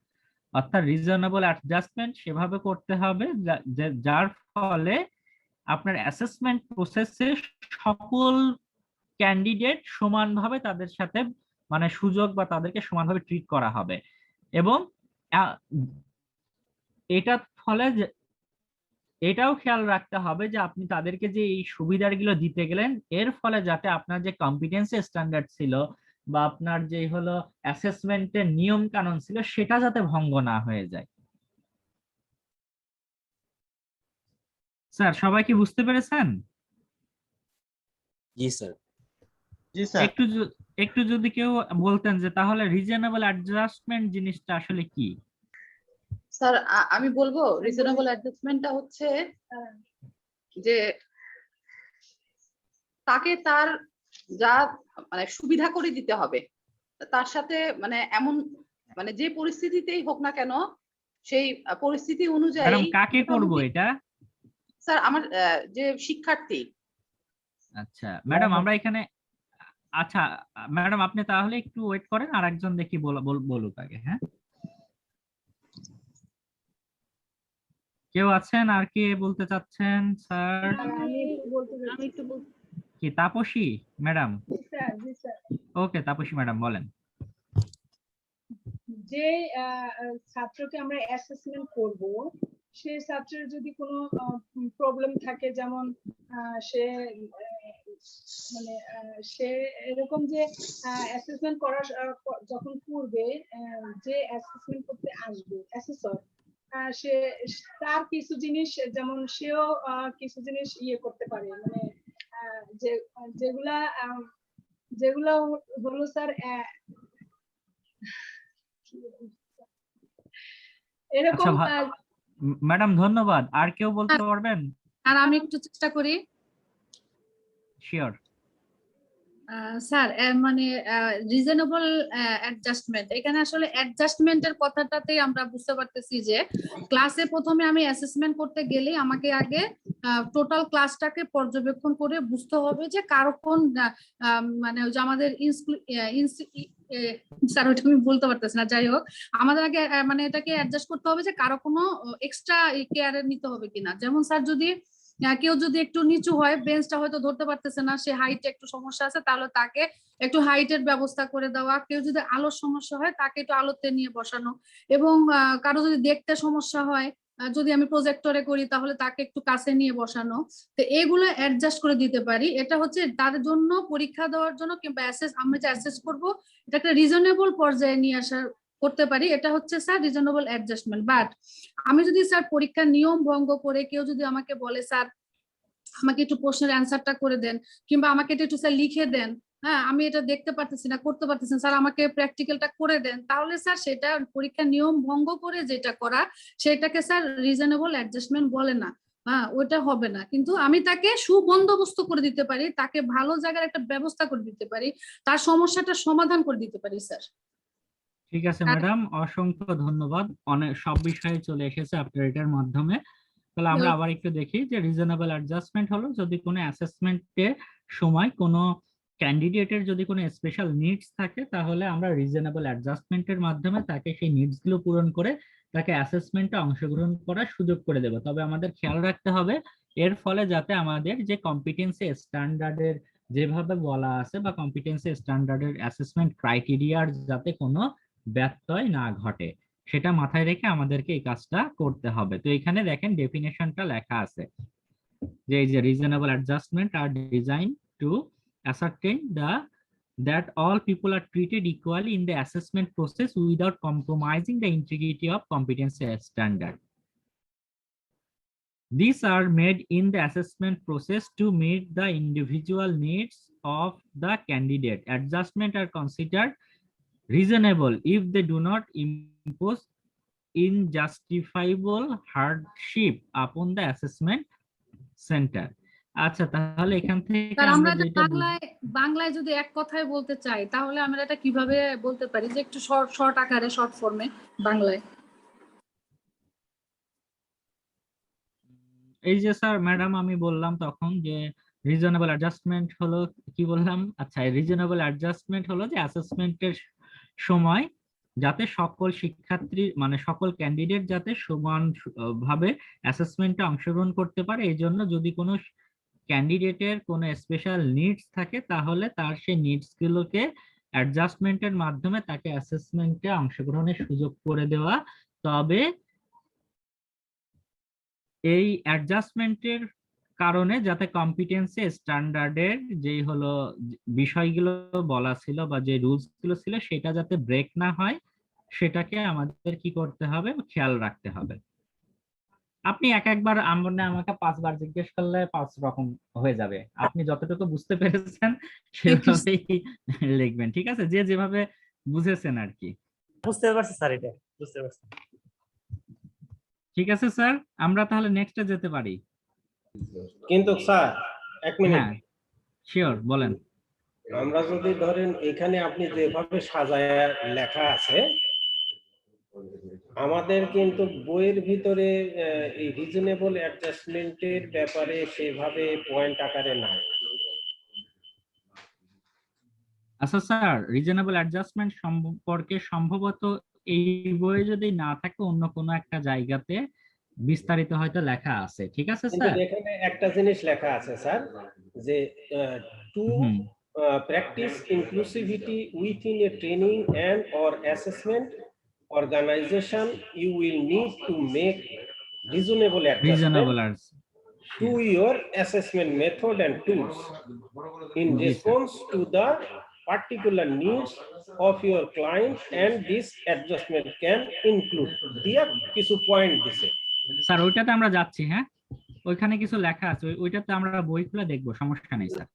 অর্থাৎ রিজনেবল অ্যাডজাস্টমেন্ট সেভাবে করতে হবে যার ফলে আপনার অ্যাসেসমেন্ট প্রসেসে সকল ক্যান্ডিডেট সমানভাবে তাদের সাথে মানে সুযোগ বা তাদেরকে সমানভাবে ট্রিট করা হবে, এবং এটার ফলে এটাও খেয়াল রাখতে হবে যে আপনি তাদেরকে যে এই সুবিধাগুলো দিতে গেলেন এর ফলে যাতে আপনার যে কম্পিটেন্সি স্ট্যান্ডার্ড ছিল বা আপনার যে হলো অ্যাসেসমেন্টের নিয়ম কানুন ছিল সেটা যাতে ভঙ্গ না হয়ে যায়। স্যার সবাই কি বুঝতে পেরেছেন? জি স্যার। জি স্যার। একটু যদি কেউ বলতেন যে তাহলে রিজনেবল অ্যাডজাস্টমেন্ট জিনিসটা আসলে কি? স্যার আমি বলবো রিজনেবল অ্যাডজাস্টমেন্টটা হচ্ছে যে তাকে তার যা মানে সুবিধা করে দিতে হবে, তার সাথে মানে এমন মানে যে পরিস্থিতিতেই হোক না কেন সেই পরিস্থিতি অনুযায়ী কাকে করব এটা? স্যার আমার যে শিক্ষার্থী। আচ্ছা ম্যাডাম আমরা এখানে, আচ্ছা ম্যাডাম আপনি তাহলে একটু ওয়েট করেন, আর একজন দেখি বলুক আগে। হ্যাঁ কেউ আছেন আর কে বলতে চাচ্ছেন? স্যার কি তাপসী ম্যাডাম? ওকে তাপসী ম্যাডাম বলেন। যে ছাত্রকে আমরা অ্যাসেসমেন্ট করব সেই ছাত্রের যদি কোনো প্রবলেম থাকে, যেমন সে মানে সে এরকম যে অ্যাসেসমেন্ট করার যখন করবে, যে অ্যাসেসমেন্ট করতে আসবে অ্যাসেসর, সে তার কিছু জিনিস যেমন সেও কিছু জিনিস ইয়ে করতে পারে, মানে যেগুলা হলো স্যার এরকম। ম্যাডাম ধন্যবাদ, আর কেউ বলতে পারবেন? আর আমি একটু চেষ্টা করি। শিওর। স্যার মানে রিজনেবল অ্যাডজাস্টমেন্ট, এখানে আসলে অ্যাডজাস্টমেন্টের কথাটাতেই আমরা বুঝতে পারতেছি যে ক্লাসে প্রথমে আমি অ্যাসেসমেন্ট করতে গেলেই আমাকে আগে টোটাল ক্লাসটাকে পর্যবেক্ষণ করে বুঝতে হবে যে কারো কোন মানে ওই যে আমাদের স্যার ওইটা আমি বলতে পারতেছি না, যাই হোক আমাদের আগে মানে এটাকে অ্যাডজাস্ট করতে হবে যে কারো কোনো এক্সট্রা কেয়ার নিতে হবে কিনা। যেমন স্যার যদি কেউ যদি একটু নিচু হয়, বেঞ্চটা হয়তো ধরতে পারতেছে না, সে হাইটে একটু সমস্যা আছে, তাহলে তাকে একটু হাইটের ব্যবস্থা করে দেওয়া। কেউ যদি আলোর সমস্যা হয় তাকে একটু আলোতে নিয়ে বসানো, এবং কারো যদি দেখতে সমস্যা হয়, যদি আমি প্রজেক্টরে করি তাহলে তাকে একটু কাছে নিয়ে বসানো। তো এগুলো অ্যাডজাস্ট করে দিতে পারি। এটা হচ্ছে তার জন্য পরীক্ষা দেওয়ার জন্য কিংবা আমরা যে অ্যাসেস করবো এটা একটা রিজনেবল পর্যায়ে নিয়ে আসার করতে পারি। এটা হচ্ছে স্যার রিজনেবল অ্যাডজাস্টমেন্ট। বাট আমি যদি স্যার পরীক্ষার নিয়ম ভঙ্গ করে কেউ যদি আমাকে বলে স্যার আমাকে একটু প্রশ্নের অ্যান্সারটা করে দেন, কিংবা আমাকে এটা একটু স্যার লিখে দেন, হ্যাঁ আমি এটা দেখতে পারতেছি না, করতে পারতেছি না, স্যার আমাকে প্র্যাকটিক্যালটা করে দেন, তাহলে স্যার সেটা পরীক্ষার নিয়ম ভঙ্গ করে যেটা করা সেটাকে স্যার রিজনেবল অ্যাডজাস্টমেন্ট বলে না। হ্যাঁ ওটা হবে না, কিন্তু আমি তাকে সুবন্দোবস্ত করে দিতে পারি, তাকে ভালো জায়গার একটা ব্যবস্থা করে দিতে পারি, তার সমস্যাটা সমাধান করে দিতে পারি স্যার। ঠিক আছে ম্যাডাম, অসংখ্য ধন্যবাদ। অনেক সব বিষয়ে চলে এসেছে আপনার এটার মাধ্যমে। তাহলে আমরা আবার একটু দেখি যে রিজনেবল অ্যাডজাস্টমেন্ট হলো যদি কোনো অ্যাসেসমেন্টের সময় কোনো ক্যান্ডিডেটের যদি কোনো স্পেশাল নিডস থাকে, তাহলে আমরা রিজনেবল অ্যাডজাস্টমেন্টের মাধ্যমে তাকে সেই নিডস গুলো পূরণ করে তাকে অ্যাসেসমেন্টে অংশগ্রহণ করার সুযোগ করে দেব। তবে আমাদের খেয়াল রাখতে হবে এর ফলে যাতে আমাদের যে কম্পিটেন্সি স্ট্যান্ডার্ডের যেভাবে বলা আছে বা কম্পিটেন্সি স্ট্যান্ডার্ডের অ্যাসেসমেন্ট ক্রাইটেরিয়ার যাতে কোনো ব্যত্যয় না ঘটে, সেটা মাথায় রেখে আমাদেরকে এই কাজটা করতে হবে। তো এখানে দেখেন ডেফিনেশনটা লেখা আছে যে এই যে reasonable adjustment are design to ascertain that all people are treated equally in the assessment process without compromising the integrity of competency standard. These are made in the assessment process to meet the individual needs of the candidate. Adjustments are considered reasonable if they do not impose injustifiable hardship upon the assessment center. আচ্ছা, তাহলে এখান থেকে আমরা বাংলায় যদি এক কথায় বলতে চাই তাহলে আমরা এটা কিভাবে বলতে পারি, যে একটু শর্ট আকারে শর্ট ফর্মে বাংলায়? এই যে স্যার ম্যাডাম আমি বললাম তখন যে রিজনেবল অ্যাডজাস্টমেন্ট হলো কি বললাম, আচ্ছা রিজনেবল অ্যাডজাস্টমেন্ট হলো যে অ্যাসেসমেন্টের সময় যাতে সকল শিক্ষার্থী মানে সকল ক্যান্ডিডেট যাতে সমান ভাবে অ্যাসেসমেন্টে অংশগ্রহণ করতে পারে, এই জন্য যদি কোনো ক্যান্ডিডেটের কোনো স্পেশাল নিডস থাকে তাহলে তার সেই নিডস গুলোকে অ্যাডজাস্টমেন্টের মাধ্যমে তাকে অ্যাসেসমেন্টে অংশগ্রহণের সুযোগ করে দেওয়া। তবে এই অ্যাডজাস্টমেন্টের কারণে যাতে কম্পিটেন্সি স্ট্যান্ডার্ডের যেই হলো বিষয়গুলো বলা ছিল বা যে রুলস গুলো ছিল সেটা যাতে ব্রেক না হয়, সেটাকে আমাদের কি করতে হবে, খেয়াল রাখতে হবে। আপনি একবার আমাকে 5 বার জিজ্ঞেস করলে 5 রকম হয়ে যাবে, আপনি যতটুকু বুঝতে পেরেছেন সেভাবেই লিখবেন, ঠিক আছে? যে যেভাবে বুঝেছেন আর কি। বুঝতে পারছি স্যার, এটা বুঝতে পারছি। ঠিক আছে স্যার, আমরা তাহলে নেক্সটে যেতে পারি। কিন্তু স্যার এক মিনিট। হ্যাঁ শিওর, বলেন। আমরা যদি ধরেন এখানে আপনি যেভাবে সাজায় লেখা আছে, আমাদের কিন্তু বইয়ের ভিতরে এই রিজনেবল অ্যাডজাস্টমেন্টের ব্যাপারে সেভাবে পয়েন্ট আকারে নাই। আচ্ছা স্যার, রিজনেবল অ্যাডজাস্টমেন্ট সম্পর্কে সম্ভবত এই বইয়ে যদি না থাকে অন্য কোনো একটা জায়গাতে বিস্তারিত হয়তো লেখা আছে, ঠিক আছে স্যার? এখানে একটা জিনিস লেখা আছে স্যার, যে to practise inclusivity within a training and or assessment organization, you will need to make reasonable adjustment to your assessment method and tools in response to the particular needs of your client, and this adjustment can include দিয়া কিছু পয়েন্ট দিছে স্যার। ওইটাতে আমরা যাচ্ছি, হ্যাঁ ওইখানে কিছু লেখা আছে, ওইটাতে আমরা বই খুলে দেখবো, সমস্যা নেই স্যার।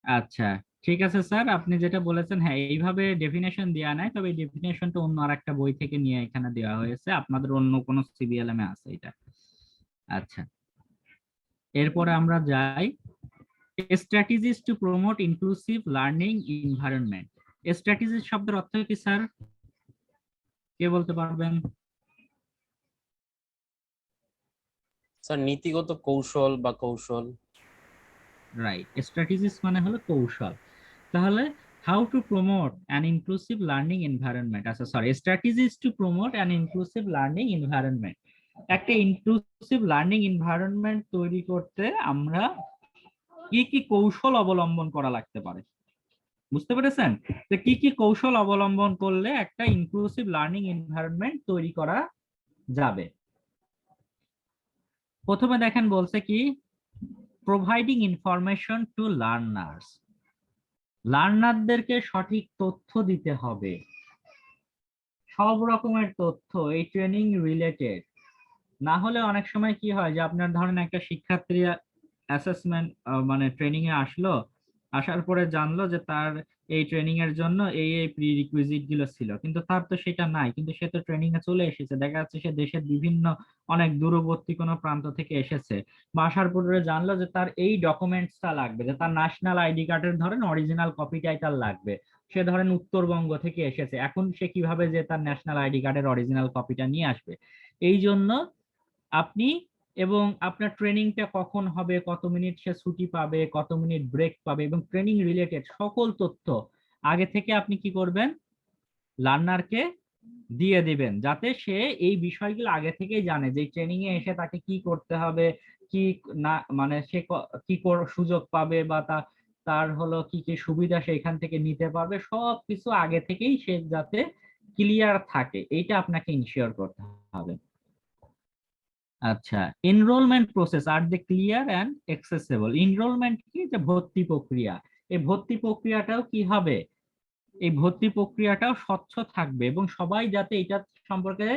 আচ্ছা ঠিক আছে স্যার, আপনি যেটা বলেছেন হ্যাঁ এইভাবে ডেফিনেশন দেওয়া নাই, তবে এই ডেফিনেশনটা অন্য আরেকটা বই থেকে নিয়ে এখানে দেওয়া হয়েছে, আপনাদের অন্য কোনো সিবিএলএম এ আছে এটা। আচ্ছা এরপরে আমরা যাই strategies to promote inclusive learning environment. Strategies শব্দের অর্থ কি স্যার, কে বলতে পারবেন? স্যার নীতিগত কৌশল বা কৌশল। রাইট, স্ট্র্যাটেজিস মানে হলো কৌশল। তাহলে how to promote an inclusive learning environment, আচ্ছা sorry, strategies to promote an inclusive learning environment. একটা ইনক্লুসিভ লার্নিং এনভায়রনমেন্ট তৈরি করতে আমরা কি কি কৌশল অবলম্বন করা লাগতে পারে, বুঝতে পেরেছেন? তো কি কি কৌশল অবলম্বন করলে একটা ইনক্লুসিভ লার্নিং এনভায়রনমেন্ট তৈরি করা যাবে? প্রথমে দেখেন বলছে কি, প্রোভাইডিং ইনফরমেশন টু লার্নার্স। লার্নারদেরকে সঠিক তথ্য দিতে হবে, সব রকমের তথ্য এই ট্রেনিং রিলেটেড। না হলে অনেক সময় কি হয় যে আপনার ধরেন একটা শিক্ষার্থী অ্যাসেসমেন্ট মানে ট্রেনিং এ আসলো, আসার পরে জানলো যে তার এই ট্রেনিং এর জন্য এই প্রি রিকুইজিট গুলো ছিল, কিন্তু তার তো সেটা নাই, কিন্তু সে তো ট্রেনিং এ চলে এসেছে, দেখা যাচ্ছে সে দেশের বিভিন্ন অনেক দূরবর্তী কোনো প্রান্ত থেকে এসেছে, বা আসার পরে জানলো যে তার এই ডকুমেন্টসটা লাগবে, যে তার ন্যাশনাল আইডি কার্ডের ধরেন অরিজিনাল কপিটাই তার লাগবে। সে ধরেন উত্তরবঙ্গ থেকে এসেছে, এখন সে কিভাবে যে তার ন্যাশনাল আইডি কার্ডের অরিজিনাল কপিটা নিয়ে আসবে? এই জন্য আপনি এবং আপনার ট্রেনিংটা কখন হবে, কত মিনিট সে ছুটি পাবে, কত মিনিট ব্রেক পাবে, এবং ট্রেনিং রিলেটেড সকল তথ্য আগে থেকে আপনি কি করবেন, লার্নারকে দিয়ে দিবেন, যাতে সে এই বিষয়গুলো আগে থেকেই জানে যে ট্রেনিং এ এসে তাকে কি করতে হবে, কি না, মানে সে কি সুযোগ পাবে, বা তার হলো কি কি সুবিধা সে এখান থেকে নিতে পারবে, সবকিছু আগে থেকেই সে যাতে ক্লিয়ার থাকে, এইটা আপনাকে ইনশিওর করতে হবে। আচ্ছা, enrolment process are the clear and accessible. Enrolment কি, যে ভর্তি প্রক্রিয়া, এই ভর্তি প্রক্রিয়াটাও কি হবে, এই ভর্তি প্রক্রিয়াটাও স্বচ্ছ থাকবে এবং সবাই যাতে এটা সম্পর্কে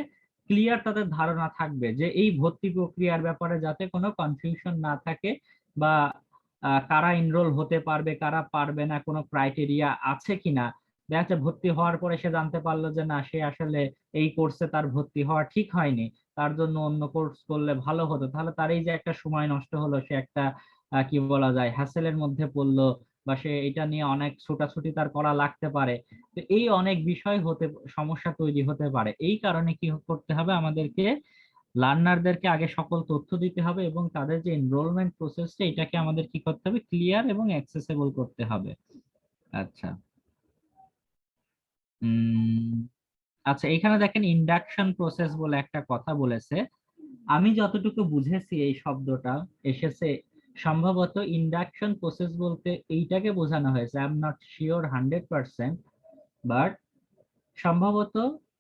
ক্লিয়ার তাদের ধারণা থাকবে, যে এই ভর্তি প্রক্রিয়ার ব্যাপারে যাতে কোনো কনফিউশন না থাকে, বা কারা এনরোল হতে পারবে কারা পারবে না, কোনো ক্রাইটেরিয়া আছে কিনা। দেখা যাচ্ছে ভর্তি হওয়ার পরে সে জানতে পারলো যে না, সে আসলে এই কোর্সে তার ভর্তি হওয়া ঠিক হয়নি, তার জন্য অন্য কোর্স করলে ভালো হতো, তাহলে তার এই যে একটা সময় নষ্ট হলো, সে একটা কি বলা যায় হ্যাসেলের মধ্যে পড়লো, বা সে এটা নিয়ে অনেক ছোটাছুটি তার করা লাগতে পারে। তো এই অনেক বিষয় সমস্যা তৈরি হতে পারে। এই কারণে কি করতে হবে, আমাদেরকে লার্নারদেরকে আগে সকল তথ্য দিতে হবে এবং তাদের যে এনরোলমেন্ট প্রসেসটা এটাকে আমাদের কি করতে হবে, ক্লিয়ার এবং অ্যাক্সেসিবল করতে হবে। আচ্ছা, আচ্ছা, এখানে দেখেন ইন্ডাকশন প্রসেস বলে একটা কথা বলেছে। আমি যতটুকু বুঝেছি এই শব্দটা এসেছে সম্ভবত ইন্ডাকশন প্রসেস বলতে এইটাকে বোঝানো হয়েছে, I am not sure 100%, but সম্ভবত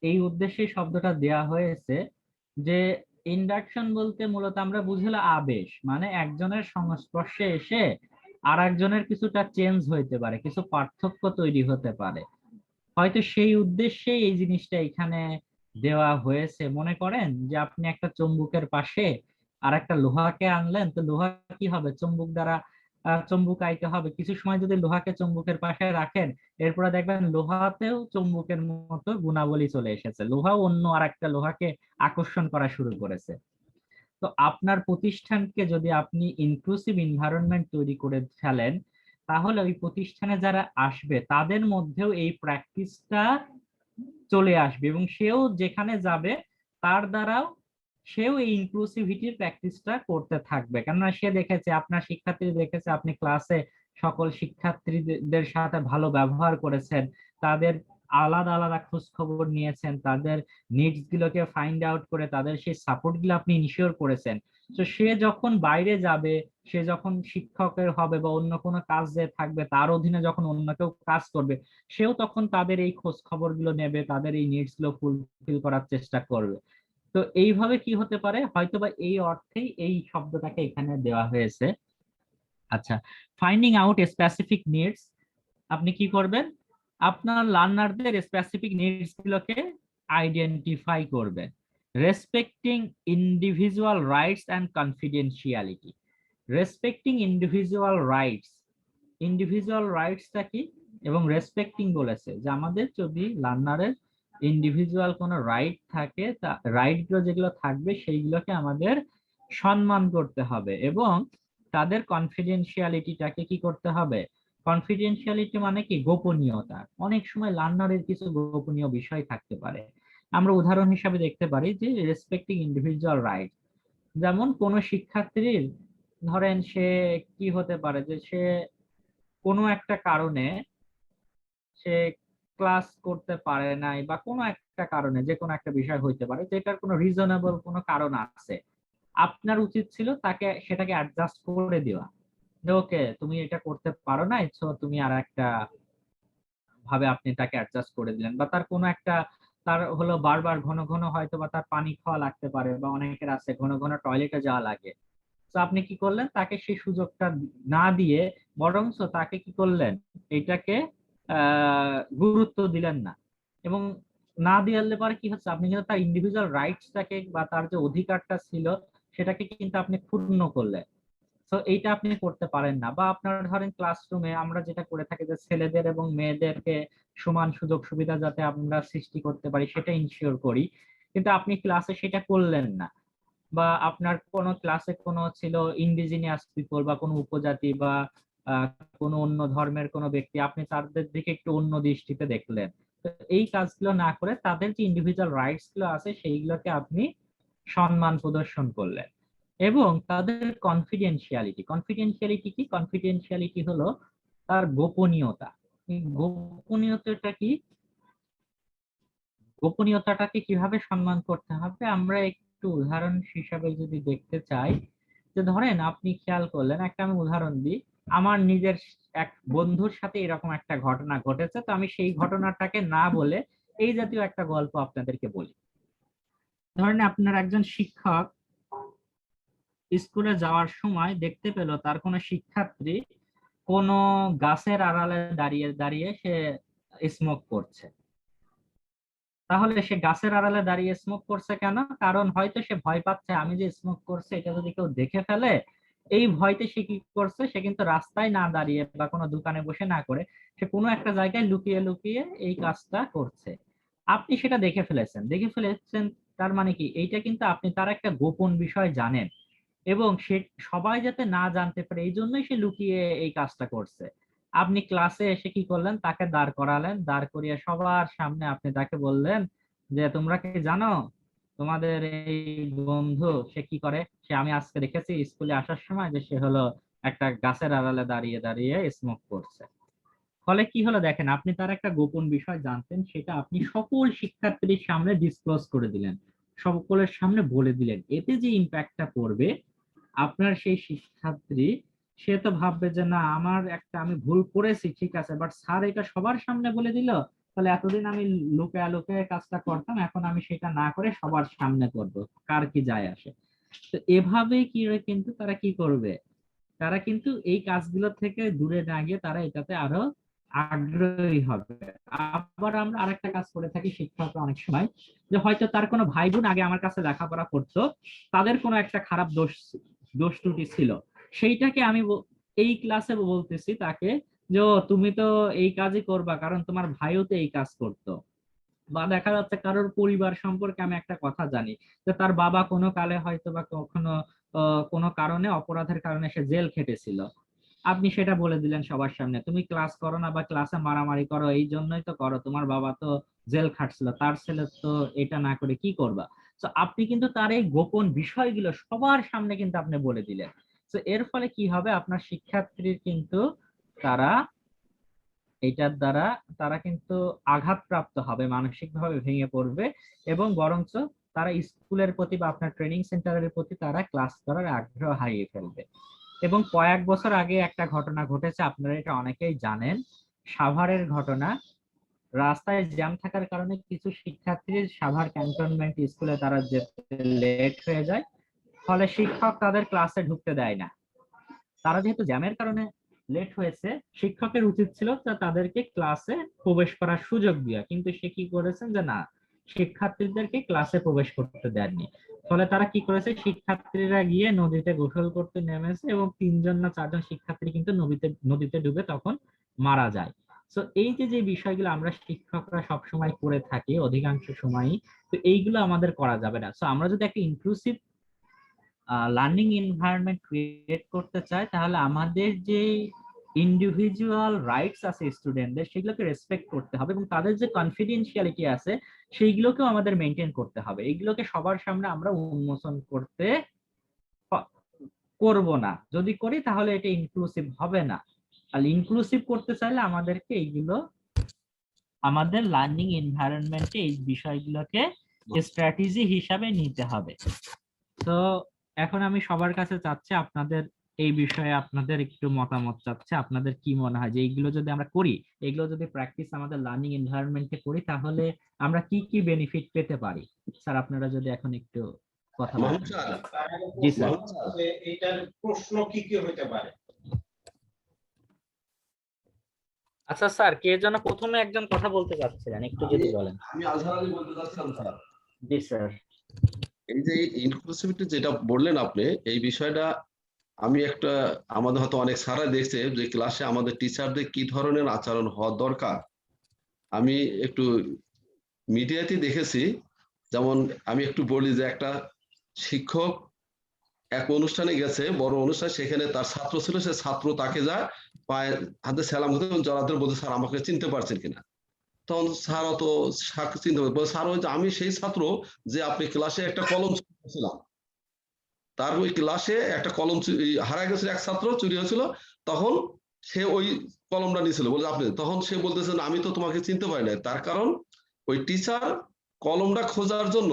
এই উদ্দেশ্যে শব্দটা দেয়া হয়েছে, যে ইন্ডাকশন বলতে মূলত আমরা বুঝলাম আবেশ, মানে একজনের সংস্পর্শে এসে আর একজনের কিছুটা চেঞ্জ হইতে পারে, কিছু পার্থক্য তৈরি হতে পারে, হয়তো সেই উদ্দেশ্যে এই জিনিসটা এখানে দেওয়া হয়েছে। মনে করেন যে আপনি একটা চুম্বকের পাশে আর একটা লোহাকে আনলেন, তো লোহা কি হবে, চুম্বক দ্বারা চুম্বকায়িত হবে। কিছু সময় যদি লোহাকে চুম্বকের পাশে রাখেন, এরপরে দেখবেন লোহাতেও চুম্বকের মতো গুণাবলী চলে এসেছে, লোহাও অন্য আর একটা লোহাকে আকর্ষণ করা শুরু করেছে। তো আপনার প্রতিষ্ঠানকে যদি আপনি ইনক্লুসিভ এনভায়রনমেন্ট তৈরি করে ফেলেন, তাহলে ওই প্রতিষ্ঠানে যারা আসবে তাদের মধ্যেও এই প্র্যাকটিসটা চলে আসবে, এবং সেও যেখানে যাবে তার দ্বারাও সেও এই ইনক্লুসিভিটির প্র্যাকটিসটা করতে থাকবে, কেননা সে দেখেছে, আপনার শিক্ষার্থী দেখেছে আপনি ক্লাসে সকল শিক্ষার্থীদের সাথে ভালো ব্যবহার করেছেন, তাদের আলাদা আলাদা খোঁজ খবর নিয়েছেন, তাদের নিডস গুলোকে ফাইন্ড আউট করে তাদের সেই সাপোর্ট গুলো আপনি ইনশিওর করেছেন। তো সে যখন বাইরে যাবে, সে যখন শিক্ষকের হবে বা অন্য কোনো কাজে থাকবে, তার অধীনে যখন অন্য কেউ কাজ করবে, সেও তখন তাদের এই খোঁজ খবর গুলো নেবে, তাদের এই নিডস গুলো ফুলফিল করার চেষ্টা করবে। তো এইভাবে কি হতে পারে, হয়তোবা এই অর্থেই এই শব্দটাকে এখানে দেওয়া হয়েছে। আচ্ছা, ফাইন্ডিং আউট স্পেসিফিক নিডস, আপনি কি করবেন, আপনার লার্নারদের স্পেসিফিক নিডস গুলোকে আইডেন্টিফাই করবেন। Respecting individual rights and confidentiality. Respecting individual rights, individual রাইটসটা কি, এবং রেসপেক্টিং বলেছে যে আমাদের যদি লার্নারের ইন্ডিভিজুয়াল কোনো রাইট থাকে, রাইট গুলো যেগুলো থাকবে সেইগুলোকে আমাদের সম্মান করতে হবে, এবং তাদের কনফিডেন্সিয়ালিটিটাকে কি করতে হবে? কনফিডেন্সিয়ালিটি মানে কি? গোপনীয়তা। অনেক সময় লার্নারের কিছু গোপনীয় বিষয় থাকতে পারে। আমরা উদাহরণ হিসাবে দেখতে পারি যে রেসপেক্টিং ইন্ডিভিজুয়াল রাইট। যেমন কোন শিক্ষার্থীর ধরেন সে কি হতে পারে যে সে কোনো একটা কারণে সে ক্লাস করতে পারে নাই, বা কোনো একটা কারণে, যে কোনো একটা বিষয় হইতে পারে যেটার কোনো রিজনেবল কোনো কারণ আছে। আপনার উচিত ছিল তাকে সেটাকে অ্যাডজাস্ট করে দেওয়া, যে ওকে তুমি এটা করতে পারো না, সো তুমি আর একটা ভাবে আপনি তাকে অ্যাডজাস্ট করে দিলেন। বা তার কোনো একটা, তার হলো বারবার ঘন ঘন হয়তো বা তার পানি খাওয়া লাগতে পারে, বা অনেকের আছে ঘন ঘন টয়লেটে যাওয়া লাগে। তো আপনি কি করলেন? তাকে সেই সুযোগটা না দিয়ে বরঞ্চ তাকে কি করলেন? এইটাকে গুরুত্ব দিলেন না। এবং না দিলে পরে কি হচ্ছে? আপনি কিন্তু তার ইন্ডিভিজুয়াল রাইটসটাকে বা তার যে অধিকারটা ছিল সেটাকে কিন্তু আপনি ক্ষুণ্ণ করলেন। তো এইটা আপনি করতে পারেন না। বা আপনার ধরেন ক্লাসরুমে আমরা যেটা করে থাকি যে ছেলেদের এবং মেয়েদেরকে সমান সুযোগ সুবিধা যাতে আমরা সৃষ্টি করতে পারি সেটা ইনশিওর করি, কিন্তু আপনি ক্লাসে সেটা করলেন না। বা আপনার কোন ক্লাসে কোনো ছিল ইন্ডিজিনিয়াস পিপল বা কোনো উপজাতি বা কোনো অন্য ধর্মের কোনো ব্যক্তি, আপনি তাদের দিকে একটু অন্য দৃষ্টিতে দেখলেন। তো এই কাজগুলো না করে তাদের যে ইন্ডিভিজুয়াল রাইটস গুলো আছে সেইগুলোকে আপনি সম্মান প্রদর্শন করলেন। এবং তাদের কনফিডেন্সিয়ালিটি, কনফিডেন্সিয়ালিটি কি? কনফিডেন্সিয়ালিটি হলো তার গোপনীয়তা। এই গোপনীয়তাটা কি? গোপনীয়তাটাকে কিভাবে সম্মান করতে হবে আমরা একটু উদাহরণ হিসাবে যদি দেখতে চাই, যে ধরেন আপনি খেয়াল করলেন, একটা আমি উদাহরণ দিই, আমার নিজের এক বন্ধুর সাথে এরকম একটা ঘটনা ঘটেছে, তো আমি সেই ঘটনাটাকে না বলে এই জাতীয় একটা গল্প আপনাদেরকে বলি। ধরেন আপনার একজন শিক্ষক স্কুলে যাওয়ার সময় দেখতে পেল তার কোনো শিক্ষার্থী কোনো গাছের আড়ালে দাঁড়িয়ে দাঁড়িয়ে সে স্মোক করছে। তাহলে সে গাছের আড়ালে দাঁড়িয়ে স্মোক করছে কেন? কারণ হয়তো সে ভয় পাচ্ছে আমি যে স্মোক করছে এটা যদি কেউ দেখে ফেলে, এই ভয়তে সে কি করছে? সে কিন্তু রাস্তায় না দাঁড়িয়ে বা কোনো দোকানে বসে না করে সে কোনো একটা জায়গায় লুকিয়ে লুকিয়ে এই কাজটা করছে। আপনি সেটা দেখে ফেলেছেন, তার মানে কি? এইটা কিন্তু আপনি তার একটা গোপন বিষয় জানেন, এবং সে সবাই যাতে না জানতে পারে এই জন্যই সে লুকিয়ে এই কাজটা করছে। আপনি ক্লাসে এসে কি করলেন? তাকে দাঁড় করালেন, দাঁড় করিয়ে সবার সামনে আপনি তাকে বললেন যে তোমরা কি জানো তোমাদের এই বন্ধু সে কি করে? সে আমি আজকে দেখেছি স্কুলে আসার সময় যে সে হলো একটা গাছের আড়ালে দাঁড়িয়ে দাঁড়িয়ে স্মোক করছে। ফলে কি হলো দেখেন, আপনি তার একটা গোপন বিষয় জানতেন, সেটা আপনি সকল শিক্ষার্থীর সামনে ডিসক্লোজ করে দিলেন, সকলের সামনে বলে দিলেন। এতে যে ইম্প্যাক্টটা পড়বে, আপনার সেই শিক্ষার্থী সে তো ভাববে যে না আমার একটা আমি ভুল করেছি ঠিক আছে, বাট স্যার এটা সবার সামনে বলে দিল, তাহলে এতদিন আমি লুকায় লুকায় কাজটা করতাম, এখন আমি সেটা না করে সবার সামনে করব, কার কি যায় আসে। তো এভাবেই কি কিন্তু তারা কি করবে? তারা কিন্তু এই কাজগুলো থেকে দূরে না গিয়ে তারা এটাতে আরো আগ্রহী হবে। আবার আমরা আরেকটা কাজ করে থাকি শিক্ষকরা অনেক সময়, যে হয়তো তার কোনো ভাই বোন আগে আমার কাছে লেখাপড়া করতো, তাদের কোনো একটা খারাপ দোষ ত্রুটি ছিল, সেইটাকে আমি এই ক্লাসে বলতেছি তাকে যে ও তুমি তো এই কাজই করবা কারণ তোমার ভাইও তো এই কাজ করতো। বা দেখা যাচ্ছে কারোর পরিবার সম্পর্কে আমি একটা কথা জানি যে তার বাবা কোনো কালে হয়তো বা কখনো কোনো কারণে অপরাধের কারণে সে জেল খেটেছিল। আপনি সেটা বলে দিলেন সবার সামনে, তুমি ক্লাস করো না বা ক্লাসে মারামারি করো এই জন্যই তো করো, তোমার বাবা তো জেল খাটছিল, তার ছেলে তো এটা না করে কি করবা। তো আপনি কিন্তু তার এই গোপন বিষয়গুলো সবার সামনে কিন্তু আপনি বলে দিলেন। তো এর ফলে কি হবে? আপনার শিক্ষার্থীর কিন্তু তারা এইটার দ্বারা তারা কিন্তু আঘাতপ্রাপ্ত হবে, মানসিকভাবে ভেঙে পড়বে, এবং বরঞ্চ তারা স্কুলের প্রতি বা আপনার ট্রেনিং সেন্টারের প্রতি তারা ক্লাস করার আগ্রহ হারিয়ে ফেলবে। এবং কয়েক বছর আগে একটা ঘটনা ঘটেছে, আপনারা এটা অনেকেই জানেন, সাভারের ঘটনা। রাস্তায় জ্যাম থাকার কারণে কিছু শিক্ষার্থী সাভার ক্যান্টনমেন্ট স্কুলে তারা যেতে লেট হয়ে যায়, ফলে শিক্ষক তাদের ক্লাসে ঢুকতে দেয় না। তারা যেহেতু জ্যামের কারণে লেট হয়েছে, শিক্ষকের উচিত ছিল তাদেরকে ক্লাসে প্রবেশ করার সুযোগ দেওয়া, কিন্তু সে কি করেছেন যে না, শিক্ষার্থীদেরকে ক্লাসে প্রবেশ করতে দেননি। ফলে তারা কি করেছে, শিক্ষার্থীরা গিয়ে নদীতে গোসল করতে নেমেছে এবং 3জন না 4জন শিক্ষার্থী কিন্তু নদীতে ডুবে তখন মারা যায়। তো এই যে বিষয়গুলো আমরা শিক্ষকরা সবসময় করে থাকি অধিকাংশ সময়ই, তো এইগুলো আমাদের করা যাবে না। তো আমরা যদি একটা ইনক্লুসিভ লার্নিং এনভায়রনমেন্ট ক্রিয়েট করতে চাই, তাহলে আমাদের যে ইন্ডিভিজুয়াল রাইটস আছে স্টুডেন্টদের, সেগুলোকে রেসপেক্ট করতে হবে এবং তাদের যে কনফিডেন্সিয়ালিটি আছে সেইগুলোকেও আমাদের মেনটেন করতে হবে। এইগুলোকে সবার সামনে আমরা উন্মোচন করব না। যদি করি তাহলে এটা ইনক্লুসিভ হবে না। আর ইনক্লুসিভ করতে চাইলে আমাদেরকে এইগুলো আমাদের লার্নিং এনভায়রনমেন্টে এই বিষয়গুলোকে স্ট্র্যাটেজি হিসাবে নিতে হবে। তো এখন আমি সবার কাছে চাচ্ছি আপনাদের এই বিষয়ে আপনাদের একটু মতামত চাচ্ছি। আপনাদের কি মনে হয় যে এইগুলো যদি আমরা করি, এগুলো যদি প্র্যাকটিস আমাদের লার্নিং এনভায়রনমেন্টে করি, তাহলে আমরা কি কি বেনিফিট পেতে পারি? স্যার আপনারা যদি এখন একটু কথা বলেন। জি স্যার। এটার প্রশ্ন কি কি হতে পারে? আচ্ছা স্যার, কে যেন প্রথমে একজন কথা বলতে চাচ্ছিলেন, একটু যদি বলেন। আমি আজহার আলী বলতে চাচ্ছিলাম স্যার। জি স্যার। এই যে ইনক্লুসিভিটি যেটা বললেন আপনি, এই বিষয়টা আমি একটা, আমাদের হয়তো অনেক স্যারা দেখছে যে ক্লাসে আমাদের টিচারদের কি ধরনের আচরণ হওয়া দরকার। আমি একটু মিডিয়াতে দেখেছি, যেমন আমি একটু বলি যে একটা শিক্ষক এক অনুষ্ঠানে গেছে, বড় অনুষ্ঠান, সেখানে তার ছাত্র ছিল, সে ছাত্র তাকে যায় পায়ে হাতে সালাম করতে, জড়াতে বলতে স্যার আমাকে চিনতে পারছেন কিনা। তখন স্যার অত চিনতে পারে, স্যার ওই যে আমি সেই ছাত্র যে আপনি ক্লাসে একটা কলম ছিলাম, তার ওই ক্লাসে একটা কলম হারায় গেছিল, এক ছাত্র চুরি হয়েছিল, তখন সে ওই কলমটা নিয়েছিল, বলে আপনি, তখন সে বলতেছেন আমি তো তোমাকে চিনতে পারি না। তার কারণ ওই টিচার কলমটা খোঁজার জন্য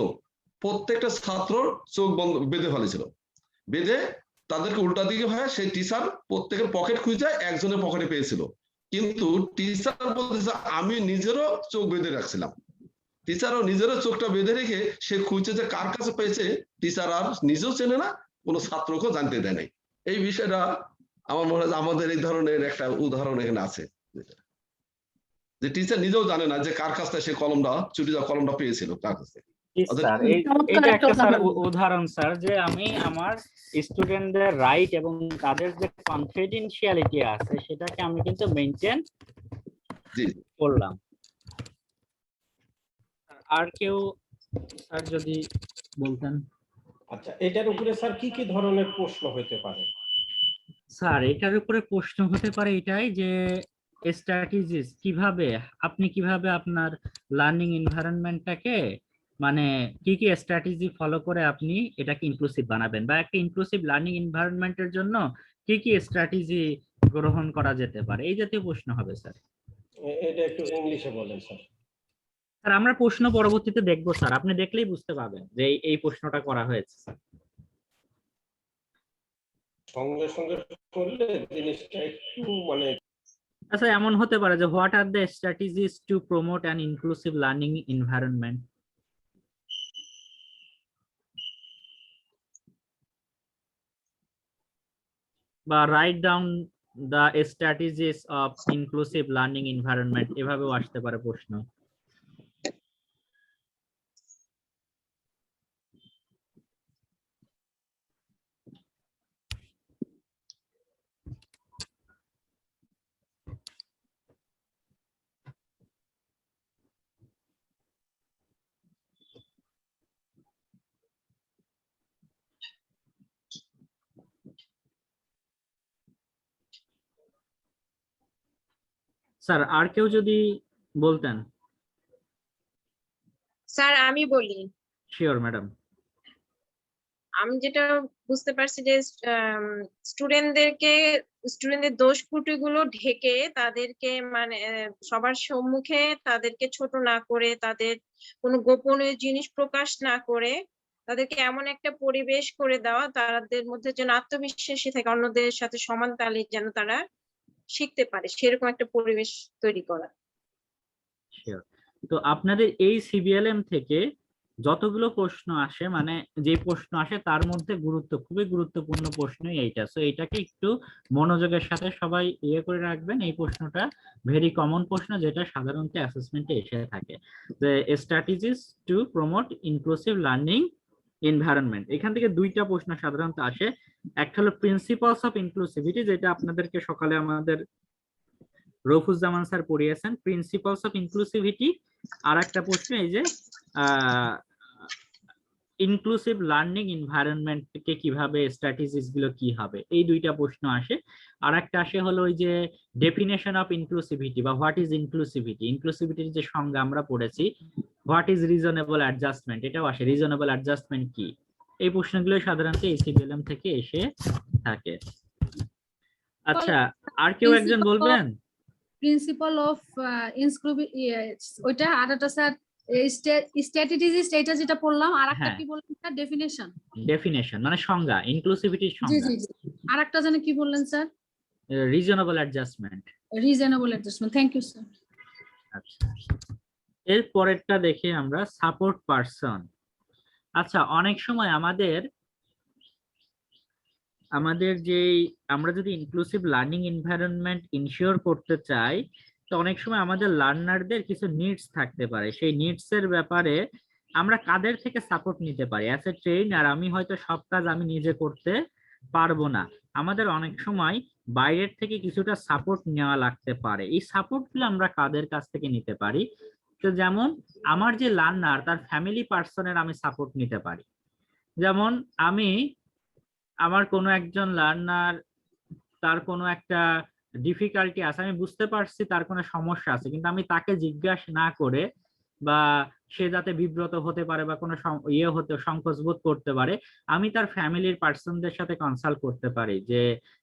প্রত্যেকটা ছাত্রর চোখ বন্ধ বেঁধে ফেলেছিল, বেঁধে তাদেরকে উল্টা দিকে হয়, সেই টিচার প্রত্যেকের পকেট খুঁজে একজনের পকেটে পেয়েছিল, কিন্তু টিচার বলতেছে আমি নিজেরও চোখ বেঁধে রাখছিলাম। টিচারও নিজেরও চোখটা বেঁধে রেখে সে খুঁজছে যে কার কাছে পেয়েছে, টিচার আর নিজেও চেনে না, কোনো ছাত্রকেও জানতে দেয় নাই। এই বিষয়টা আমার মনে হয় আমাদের এই ধরনের একটা উদাহরণ এখানে আছে, যে টিচার নিজেও জানে না যে কার কাছ থেকে সে কলমটা চুরি যাওয়া কলমটা পেয়েছিল, কার কাছে। স্যার এটা একটা স্যার উদাহরণ স্যার, যে আমি আমার স্টুডেন্টদের রাইট এবং তাদের যে কনফিডেন্সিয়ালিটি আছে সেটাকে আমি কিন্তু মেইনটেইন করলাম। আর কেউ স্যার যদি বলতেন। আচ্ছা, এটার উপরে স্যার কি কি ধরনের প্রশ্ন হতে পারে? স্যার এটার উপরে প্রশ্ন হতে পারে এটাই যে স্ট্র্যাটেজিস কিভাবে আপনি কিভাবে আপনার লার্নিং এনভায়রনমেন্টটাকে, মানে কি কি স্ট্র্যাটেজি ফলো করে আপনি এটাকে ইনক্লুসিভ বানাবেন, বা একটা ইনক্লুসিভ লার্নিং এনভায়রনমেন্টের জন্য কি কি স্ট্র্যাটেজি গ্রহণ করা যেতে পারে, এই জাতীয় প্রশ্ন হবে স্যার। এটা একটু ইংলিশে বলেন স্যার। স্যার আমরা প্রশ্ন পরবর্তীতে দেখবো স্যার, আপনি দেখলেই বুঝতে পারবেন যে এই প্রশ্নটা করা হয়েছে স্যার। সঙ্গে সঙ্গে করলে জিনিসটা একটু মানে আচ্ছা এমন হতে পারে যে what are the strategies to promote an inclusive learning environment, বা write down the strategies of inclusive learning environment, এভাবেও আসতে পারে প্রশ্ন। স্যার আর কেউ যদি বলতেন। স্যার আমি বলি। Sure madam. আমি যেটা বুঝতে পারছি যে স্টুডেন্টদের দোষ ত্রুটিগুলো ঢেকে তাদেরকে মানে সবার সম্মুখে তাদেরকে ছোট না করে, তাদের কোনো গোপনীয় জিনিস প্রকাশ না করে, তাদেরকে এমন একটা পরিবেশ করে দেওয়া তাদের মধ্যে যেন আত্মবিশ্বাসী থাকে, অন্যদের সাথে সমান তালে যেন তারা শিখতে পারে, সেরকম একটা পরিবেশ তৈরি করা। তো আপনাদের এই সিবিএলএম থেকে যতগুলো প্রশ্ন আসে, মানে যে প্রশ্ন আসে তার মধ্যে খুবই গুরুত্বপূর্ণ প্রশ্নই এইটা, সো এইটাকে একটু মনোযোগের সাথে সবাই ইয়ে করে রাখবেন। এই প্রশ্নটা ভেরি কমন প্রশ্ন, যেটা সাধারণত অ্যাসেসমেন্টে এসে থাকে, যে strategies to promote inclusive learning environment. এখান থেকে দুইটা প্রশ্ন সাধারণত আসে, একটা হলো প্রিন্সিপালস অফ ইনক্লুসিভিটি, যেটা আপনাদেরকে সকালে আমাদের রফুজ্জামান স্যার পড়িয়েছেন, প্রিন্সিপালস অফ ইনক্লুসিভিটি। আর একটা প্রশ্ন এই যে ইনক্লুসিভ লার্নিং এনভায়রনমেন্টকে কিভাবে, স্ট্র্যাটেজিস গুলো কি হবে, এই দুইটা প্রশ্ন আসে। আর একটা আসে হলো ওই যে ডেফিনেশন অফ ইনক্লুসিভিটি বা হোয়াট ইজ ইনক্লুসিভিটি, ইনক্লুসিভিটির যে সংজ্ঞা আমরা পড়েছি, হোয়াট ইজ রিজনেবল অ্যাডজাস্টমেন্ট, এটাও আসে, রিজনেবল অ্যাডজাস্টমেন্ট কি, এই প্রশ্নগুলো সাধারণত এসিবিএলএম থেকে এসে থাকে। আচ্ছা, আর কেউ একজন বলবেন? প্রিন্সিপাল অফ ওইটা আর একটা স্যার স্ট্র্যাটেজিস, এটা যেটা পড়লাম, আর একটা কি বললেন স্যার? ডেফিনেশন। ডেফিনেশন মানে সংজ্ঞা, ইনক্লুসিভিটির জি সংজ্ঞা। জি জি, আর একটা জানেন কি বললেন sir? Reasonable adjustment. Reasonable adjustment, thank you sir. আচ্ছা, এর পরেরটা দেখি আমরা, সাপোর্ট পারসন। আচ্ছা, অনেক সময় আমাদের যে আমরা যদি ইনক্লুসিভ লার্নিং এনভায়রনমেন্ট ইনশিওর করতে চাই, তো অনেক সময় আমাদের লার্নারদের কিছু নিডস থাকতে পারে। সেই নিডস এর ব্যাপারে আমরা কাদের থেকে সাপোর্ট নিতে পারি? অ্যাজ এ ট্রেনার আমি হয়তো সব কাজ আমি নিজে করতে পারবো না, আমাদের অনেক সময় বাইরের থেকে কিছুটা সাপোর্ট নেওয়া লাগতে পারে। এই সাপোর্টগুলো আমরা কাদের কাছ থেকে নিতে পারি? তো যেমন আমার যে লার্নার, তার ফ্যামিলি পার্সনের আমি সাপোর্ট নিতে পারি। যেমন আমার কোনো একজন লার্নার, তার কোনো একটা ডিফিকাল্টি আছে, আমি বুঝতে পারছি তার কোনো সমস্যা আছে, কিন্তু আমি তাকে জিজ্ঞাসা না করে, বা সে যাতে বিব্রত হতে পারে বা কোনো সংকোচ বোধ করতে পারে, আমি তার ফ্যামিলির পার্সনদের সাথে কনসাল্ট করতে পারি যে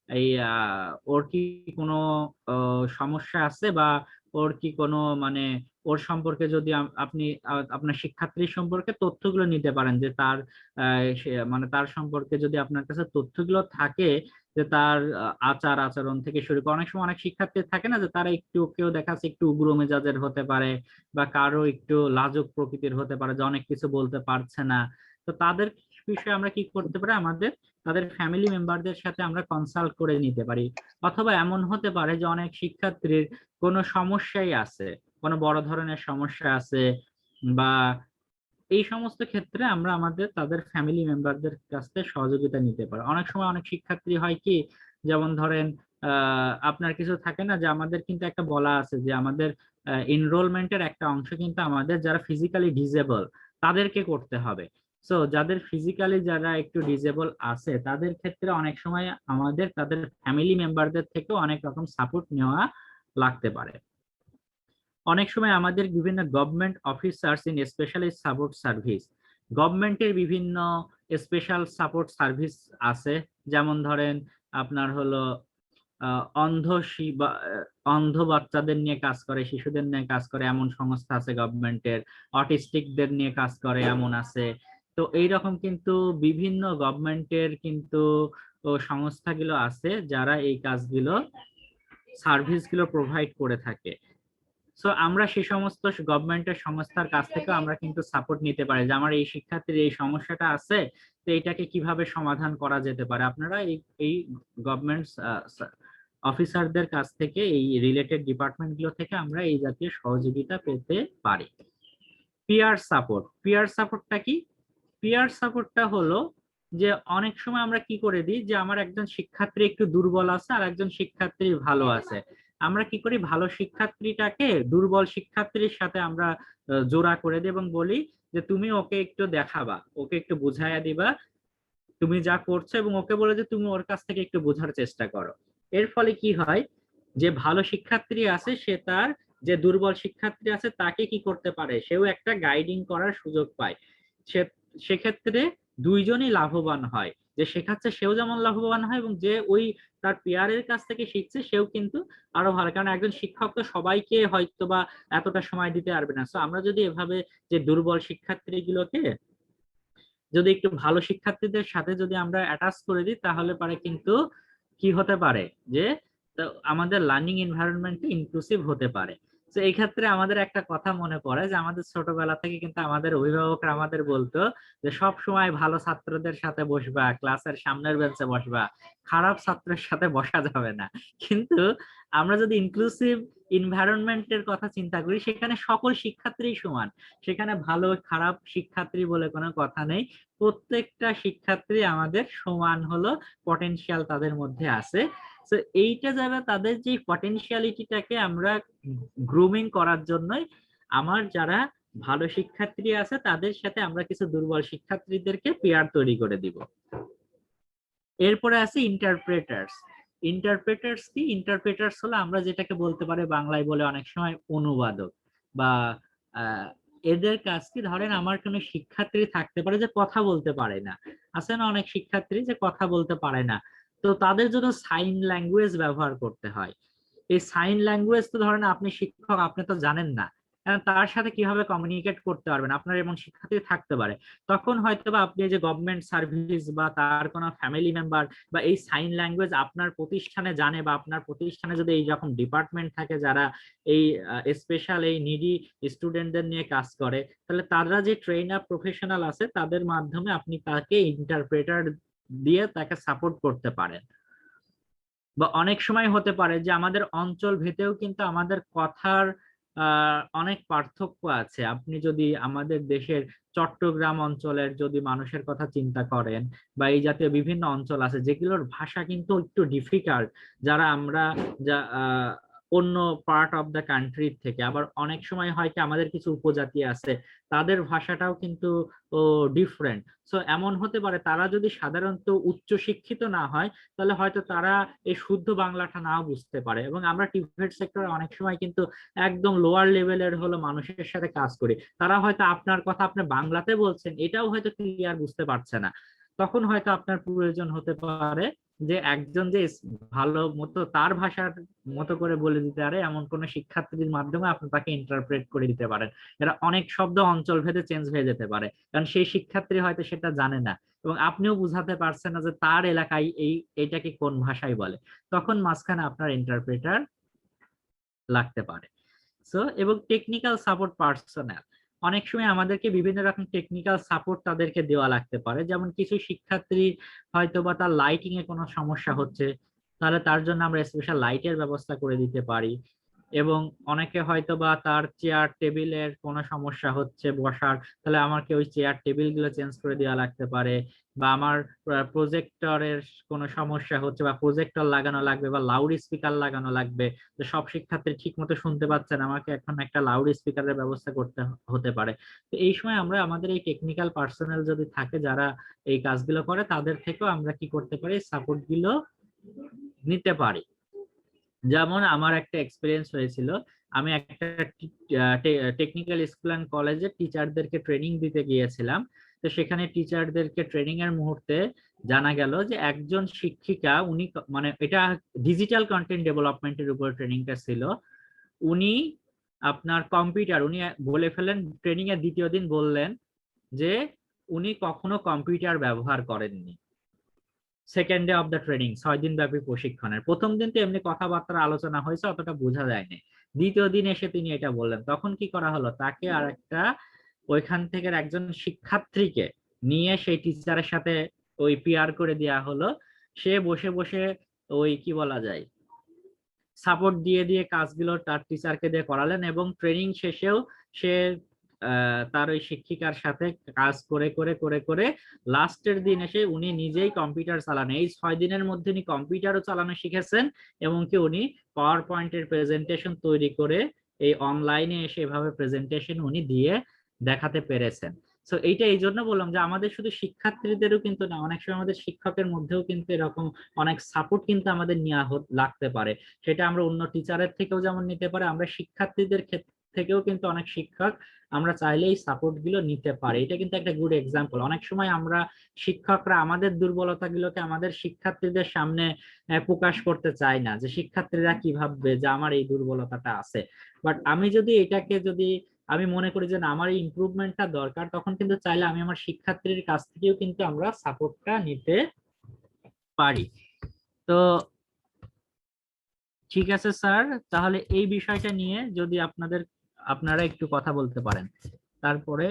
এই ওর কি কোনো সমস্যা আছে, বা ওর কি কোনো মানে ওর সম্পর্কে যদি আপনি আপনার শিক্ষার্থীর সম্পর্কে তথ্যগুলো নিতে পারেন, যে তার মানে তার সম্পর্কে যদি আপনার কাছে তথ্যগুলো থাকে, যে তার আচার আচরণ থেকে শুরু করে, অনেক সময় অনেক শিক্ষার্থী থাকে না যে তারা একটু, কেউ দেখা যাচ্ছে একটু উগ্র মেজাজের হতে পারে, বা কারো একটু লাজুক প্রকৃতির হতে পারে, যে অনেক কিছু বলতে পারছে না। তো তাদের বিষয়ে আমরা কি করতে পারি, তাদের ফ্যামিলি মেম্বারদের সাথে আমরা কনসাল্ট করে নিতে পারি। অথবা এমন হতে পারে যে অনেক শিক্ষার্থীর কোনো সমস্যাই আছে, কোনো বড় ধরনের সমস্যা আছে, বা এই সমস্ত ক্ষেত্রে আমরা তাদের ফ্যামিলি মেম্বারদের কাছ থেকে সহযোগিতা নিতে পারি। অনেক সময় অনেক শিক্ষার্থী হয় কি, যেমন ধরেন আপনার কিছু থাকে না, যে আমাদের কিন্তু একটা বলা আছে যে আমাদের এনরোলমেন্টের একটা অংশ কিন্তু আমাদের যারা ফিজিক্যালি ডিসেবল তাদেরকে করতে হবে। সো যারা একটু ডিসেবল আছে, তাদের ক্ষেত্রে অনেক সময় আমাদের তাদের ফ্যামিলি মেম্বারদের থেকেও অনেক রকম সাপোর্ট নেওয়া লাগতে পারে। অনেক সময় আমাদের বিভিন্ন government officers in specialist support service, গভর্নমেন্টের বিভিন্ন স্পেশাল সাপোর্ট সার্ভিস আছে। যেমন ধরেন আপনার হলো অন্ধ বাচ্চাদের নিয়ে কাজ করে, শিশুদের নিয়ে কাজ করে এমন সংস্থা আছে গভর্নমেন্টের, অটিস্টিকদের নিয়ে কাজ করে এমন আছে। তো এইরকম কিন্তু বিভিন্ন গভর্নমেন্টের কিন্তু সংস্থাগুলো আছে যারা এই কাজগুলো, সার্ভিসগুলো প্রোভাইড করে থাকে। সো আমরা সেই সমস্ত গভর্নমেন্টের সংস্থার কাছ থেকে আমরা কিন্তু সাপোর্ট নিতে পারি, যে আমার এই শিক্ষার্থীর এই সমস্যাটা আছে, তো এটাকে কিভাবে সমাধান করা যেতে পারে। আপনারা এই গভর্নমেন্ট অফিসারদের কাছ থেকে, এই রিলেটেড ডিপার্টমেন্টগুলো থেকে আমরা এই জাতীয় সহযোগিতা পেতে পারি। পিয়ার সাপোর্টটা কি? পিয়ার সাপোর্টটা হলো যে অনেক সময় আমরা কি করে দিই, যে আমার একজন শিক্ষার্থী একটু দুর্বল আছে আর একজন শিক্ষার্থী ভালো আছে, আমরা কি করি, ভালো শিক্ষার্থীটাকে দুর্বল শিক্ষার্থীর সাথে আমরা জোড়া করে দিই এবং বলি যে তুমি ওকে একটু দেখাবা, ওকে একটু বুঝাইয়া দিবা তুমি যা করছো, এবং ওকে বলে যে তুমি ওর কাছ থেকে একটু বোঝার চেষ্টা করো। এর ফলে কি হয়, যে ভালো শিক্ষার্থী আছে সে তার যে দুর্বল শিক্ষার্থী আছে তাকে কি করতে পারে, সেও একটা গাইডিং করার সুযোগ পায়। সেক্ষেত্রে দুইজনই লাভবান হয়, যে শেখাচ্ছে সেও যেমন লাভবান হয়, এবং যে ওই তার পেয়ারের কাছ থেকে শিখছে সেও কিন্তু আরো ভালো। কারণ একজন শিক্ষক তো সবাইকে হয়তো বা এতটা সময় দিতে পারবে না। সো আমরা যদি এভাবে যে দুর্বল শিক্ষার্থীগুলোকে যদি একটু ভালো শিক্ষার্থীদের সাথে যদি আমরা অ্যাটাচ করে দিই, তাহলে পারে কিন্তু কি হতে পারে, যে আমাদের লার্নিং এনভায়রনমেন্ট ইনক্লুসিভ হতে পারে। তো এই ক্ষেত্রে আমাদের একটা কথা মনে পড়ে, যে আমাদের ছোটবেলা থেকে কিন্তু আমাদের অভিভাবকরা আমাদের বলতো যে সব সময় ভালো ছাত্রদের সাথে বসবা, ক্লাসের সামনের বেঞ্চে বসবা, খারাপ ছাত্রের সাথে বসা যাবে না। কিন্তু আমরা যদি ইনক্লুসিভ এনভায়রনমেন্টের কথা চিন্তা করি, সেখানে সকল শিক্ষার্থী সমান, সেখানে ভালো খারাপ শিক্ষার্থী বলে কোনো কথা নেই। প্রত্যেকটা শিক্ষার্থী আমাদের সমান হলো পটেনশিয়াল তাদের মধ্যে আছে। তো এইটা যারা তাদের যে পটেনশিয়ালিটিটাকে আমরা গ্রুমিং করার জন্যই আমার যারা ভালো শিক্ষার্থী আছে তাদের সাথে আমরা কিছু দুর্বল শিক্ষার্থীদেরকে পেয়ার তৈরি করে দিব। এরপরে আছে ইন্টারপ্রেটার্স। ইন্টারপ্রেটার্স কি? ইন্টারপ্রেটার্স হলো আমরা যেটাকে বলতে পারি বাংলায় বলে অনেক সময় অনুবাদক, বা এদের কাজ কি, ধরেন আমার কোনো শিক্ষার্থী থাকতে পারে যে কথা বলতে পারে না, আছে না অনেক শিক্ষার্থী যে কথা বলতে পারে না, তো তাদের জন্য সাইন ল্যাঙ্গুয়েজ ব্যবহার করতে হয়। এই সাইন ল্যাঙ্গুয়েজ তো ধরেন আপনি শিক্ষক, আপনি তো জানেন না তার সাথে কিভাবে কমিউনিকেট করতে পারবেন, আপনার এমন শিক্ষার্থী থাকতে পারে। তখন হয়তো বা আপনি যে গভর্নমেন্ট সার্ভিস বা তার কোনো ফ্যামিলি মেম্বার বা এই সাইন ল্যাঙ্গুয়েজ আপনার প্রতিষ্ঠানে জানে, বা আপনার প্রতিষ্ঠানে যদি এই রকম ডিপার্টমেন্ট থাকে যারা এই স্পেশাল এই নিডি স্টুডেন্টদের নিয়ে কাজ করে, তাহলে তারা যে ট্রেন আপ প্রফেশনাল আছে তাদের মাধ্যমে আপনি তাকে ইন্টারপ্রেটার দিয়ে তাকে সাপোর্ট করতে পারেন। বা অনেক সময় হতে পারে যে আমাদের অঞ্চল ভেদেও কিন্তু আমাদের কথার অনেক পার্থক্য আছে। আপনি যদি আমাদের দেশের চট্টগ্রাম অঞ্চলের যদি মানুষের কথা চিন্তা করেন, বা এই জাতীয় বিভিন্ন অঞ্চল আছে যেগুলোর ভাষা কিন্তু একটু ডিফিকাল্ট, যারা আমরা যা অন্য পার্ট অফ দ্য কান্ট্রি থেকে, আবার অনেক সময় হয় কি আমাদের কিছু উপজাতি আছে তাদের ভাষাটাও কিন্তু ডিফারেন্ট। সো এমন হতে পারে তারা যদি সাধারণত উচ্চ শিক্ষিত না হয় তাহলে হয়তো তারা এই শুদ্ধ বাংলাটা নাও বুঝতে পারে। এবং আমরা টিভেট সেক্টরে অনেক সময় কিন্তু একদম লোয়ার লেভেলের হলো মানুষের সাথে কাজ করি, তারা হয়তো আপনার কথা আপনি বাংলাতে বলছেন এটাও হয়তো ক্লিয়ার বুঝতে পারছে না। তখন হয়তো আপনার প্রয়োজন হতে পারে যে একজন যে ভালো মতো তার ভাষার মতো করে বলে দিতে পারে এমন কোন শিক্ষার্থীর মাধ্যমে আপনি তাকে ইন্টারপ্রেট করে দিতে পারেন। এরা অনেক শব্দ অঞ্চল ভেদে চেঞ্জ হয়ে যেতে পারে, কারণ সেই শিক্ষার্থী হয়তো সেটা জানে না এবং আপনিও বুঝাতে পারছেন না যে তার এলাকায় এইটাকে কোন ভাষায় বলে, তখন মাঝখানে আপনার ইন্টারপ্রেটার লাগতে পারে। সো এবং টেকনিক্যাল সাপোর্ট পার্সোনাল, অনেক সময় আমাদেরকে বিভিন্ন রকম টেকনিক্যাল সাপোর্ট তাদেরকে দেওয়া লাগতে পারে। যেমন কিছু শিক্ষার্থী হয়তো বা তার লাইটিং এ কোনো সমস্যা হচ্ছে, তাহলে তার জন্য আমরা স্পেশাল লাইটের ব্যবস্থা করে দিতে পারি। এবং অনেকে হয়তো বা তার চেয়ার টেবিলের কোনো সমস্যা হচ্ছে বসার, তাহলে আমাকে ওই চেয়ার টেবিল গুলো চেঞ্জ করে দেওয়া লাগতে পারে। বা আমার প্রজেক্টরের কোনো সমস্যা হচ্ছে, বা প্রজেক্টর লাগানো লাগবে বা লাউড স্পিকার লাগানো লাগবে, তো সব শিক্ষার্থী ঠিক মতো শুনতে পাচ্ছে না, আমাকে এখন একটা লাউড স্পিকারের ব্যবস্থা করতে হতে পারে। তো এই সময় আমরা আমাদের এই টেকনিক্যাল পার্সোনাল যদি থাকে যারা এই কাজগুলো করে তাদের থেকেও আমরা কি করতে পারি, সাপোর্ট গুলো নিতে পারি। যেমন আমার একটা এক্সপিরিয়েন্স হয়েছিল, আমি একটা টেকনিক্যাল স্কুল অ্যান্ড কলেজে টিচারদেরকে ট্রেনিং দিতে গিয়েছিলাম। তো সেখানে টিচারদেরকে ট্রেনিং এর মুহূর্তে জানা গেল যে একজন শিক্ষিকা, উনি মানে এটা ডিজিটাল কন্টেন্ট ডেভেলপমেন্টের উপর ট্রেনিংটা ছিল, উনি আপনার কম্পিউটার, উনি বলে ফেলেন ট্রেনিং এর দ্বিতীয় দিন বললেন যে উনি কখনো কম্পিউটার ব্যবহার করেননি। Second day of the training, 6 দিন ব্যাপী প্রশিক্ষণের প্রথম দিন তো এমনি কথাবার্তা আলোচনা হয়েছে, অতটা বোঝা যায়নি। দ্বিতীয় দিন এসে তিনি এটা বললেন, তখন কি করা হলো, তাকে আর একটা ওইখান থেকে একজন শিক্ষার্থীকে নিয়ে সেই টিচারের সাথে ওই পিআর করে দেওয়া হলো। সে বসে বসে ওই কি বলা যায় সাপোর্ট দিয়ে দিয়ে কাজগুলো তার টিচারকে দিয়ে করালেন, এবং ট্রেনিং শেষেও সে তার ওই শিক্ষিকার সাথে কাজ করে করে করে করে লাস্টের দিন এসে উনি নিজেই কম্পিউটার চালান, এই 6 দিনের মধ্যে উনি কম্পিউটারও চালানো শিখেছেন, এবং কি উনি পাওয়ার পয়েন্টের প্রেজেন্টেশন তৈরি করে এই অনলাইনে এসে এভাবে প্রেজেন্টেশন উনি দিয়ে দেখাতে পেরেছেন। সো এইটা এই জন্য বললাম যে আমাদের শুধু শিক্ষার্থীদেরও কিন্তু না, অনেক সময় আমাদের শিক্ষকের মধ্যেও কিন্তু এরকম অনেক সাপোর্ট কিন্তু আমাদের নেওয়া লাগতে পারে। সেটা আমরা অন্য টিচারের থেকেও যেমন নিতে পারে, আমরা শিক্ষার্থীদের থেকেও কিন্তু অনেক শিক্ষক আমরা চাইলে এই সাপোর্ট গুলো নিতে পারি। এটা কিন্তু একটা গুড এক্সাম্পল। অনেক সময় আমরা শিক্ষকরা আমাদের দুর্বলতা গুলোকে আমাদের শিক্ষার্থীদের সামনে প্রকাশ করতে চাই না, যে শিক্ষার্থীরা কি ভাববে যে আমার এই দুর্বলতাটা আছে। বাট আমি যদি এটাকে যদি আমি মনে করি যে না আমার এই ইমপ্রুভমেন্টটা দরকার, তখন কিন্তু চাইলে আমি আমার শিক্ষার্থীর কাছ থেকেও কিন্তু আমরা সাপোর্টটা নিতে পারি। তো ঠিক আছে স্যার, তাহলে এই বিষয়টা নিয়ে যদি আপনারা একটু কথা বলতে পারেন, তারপরে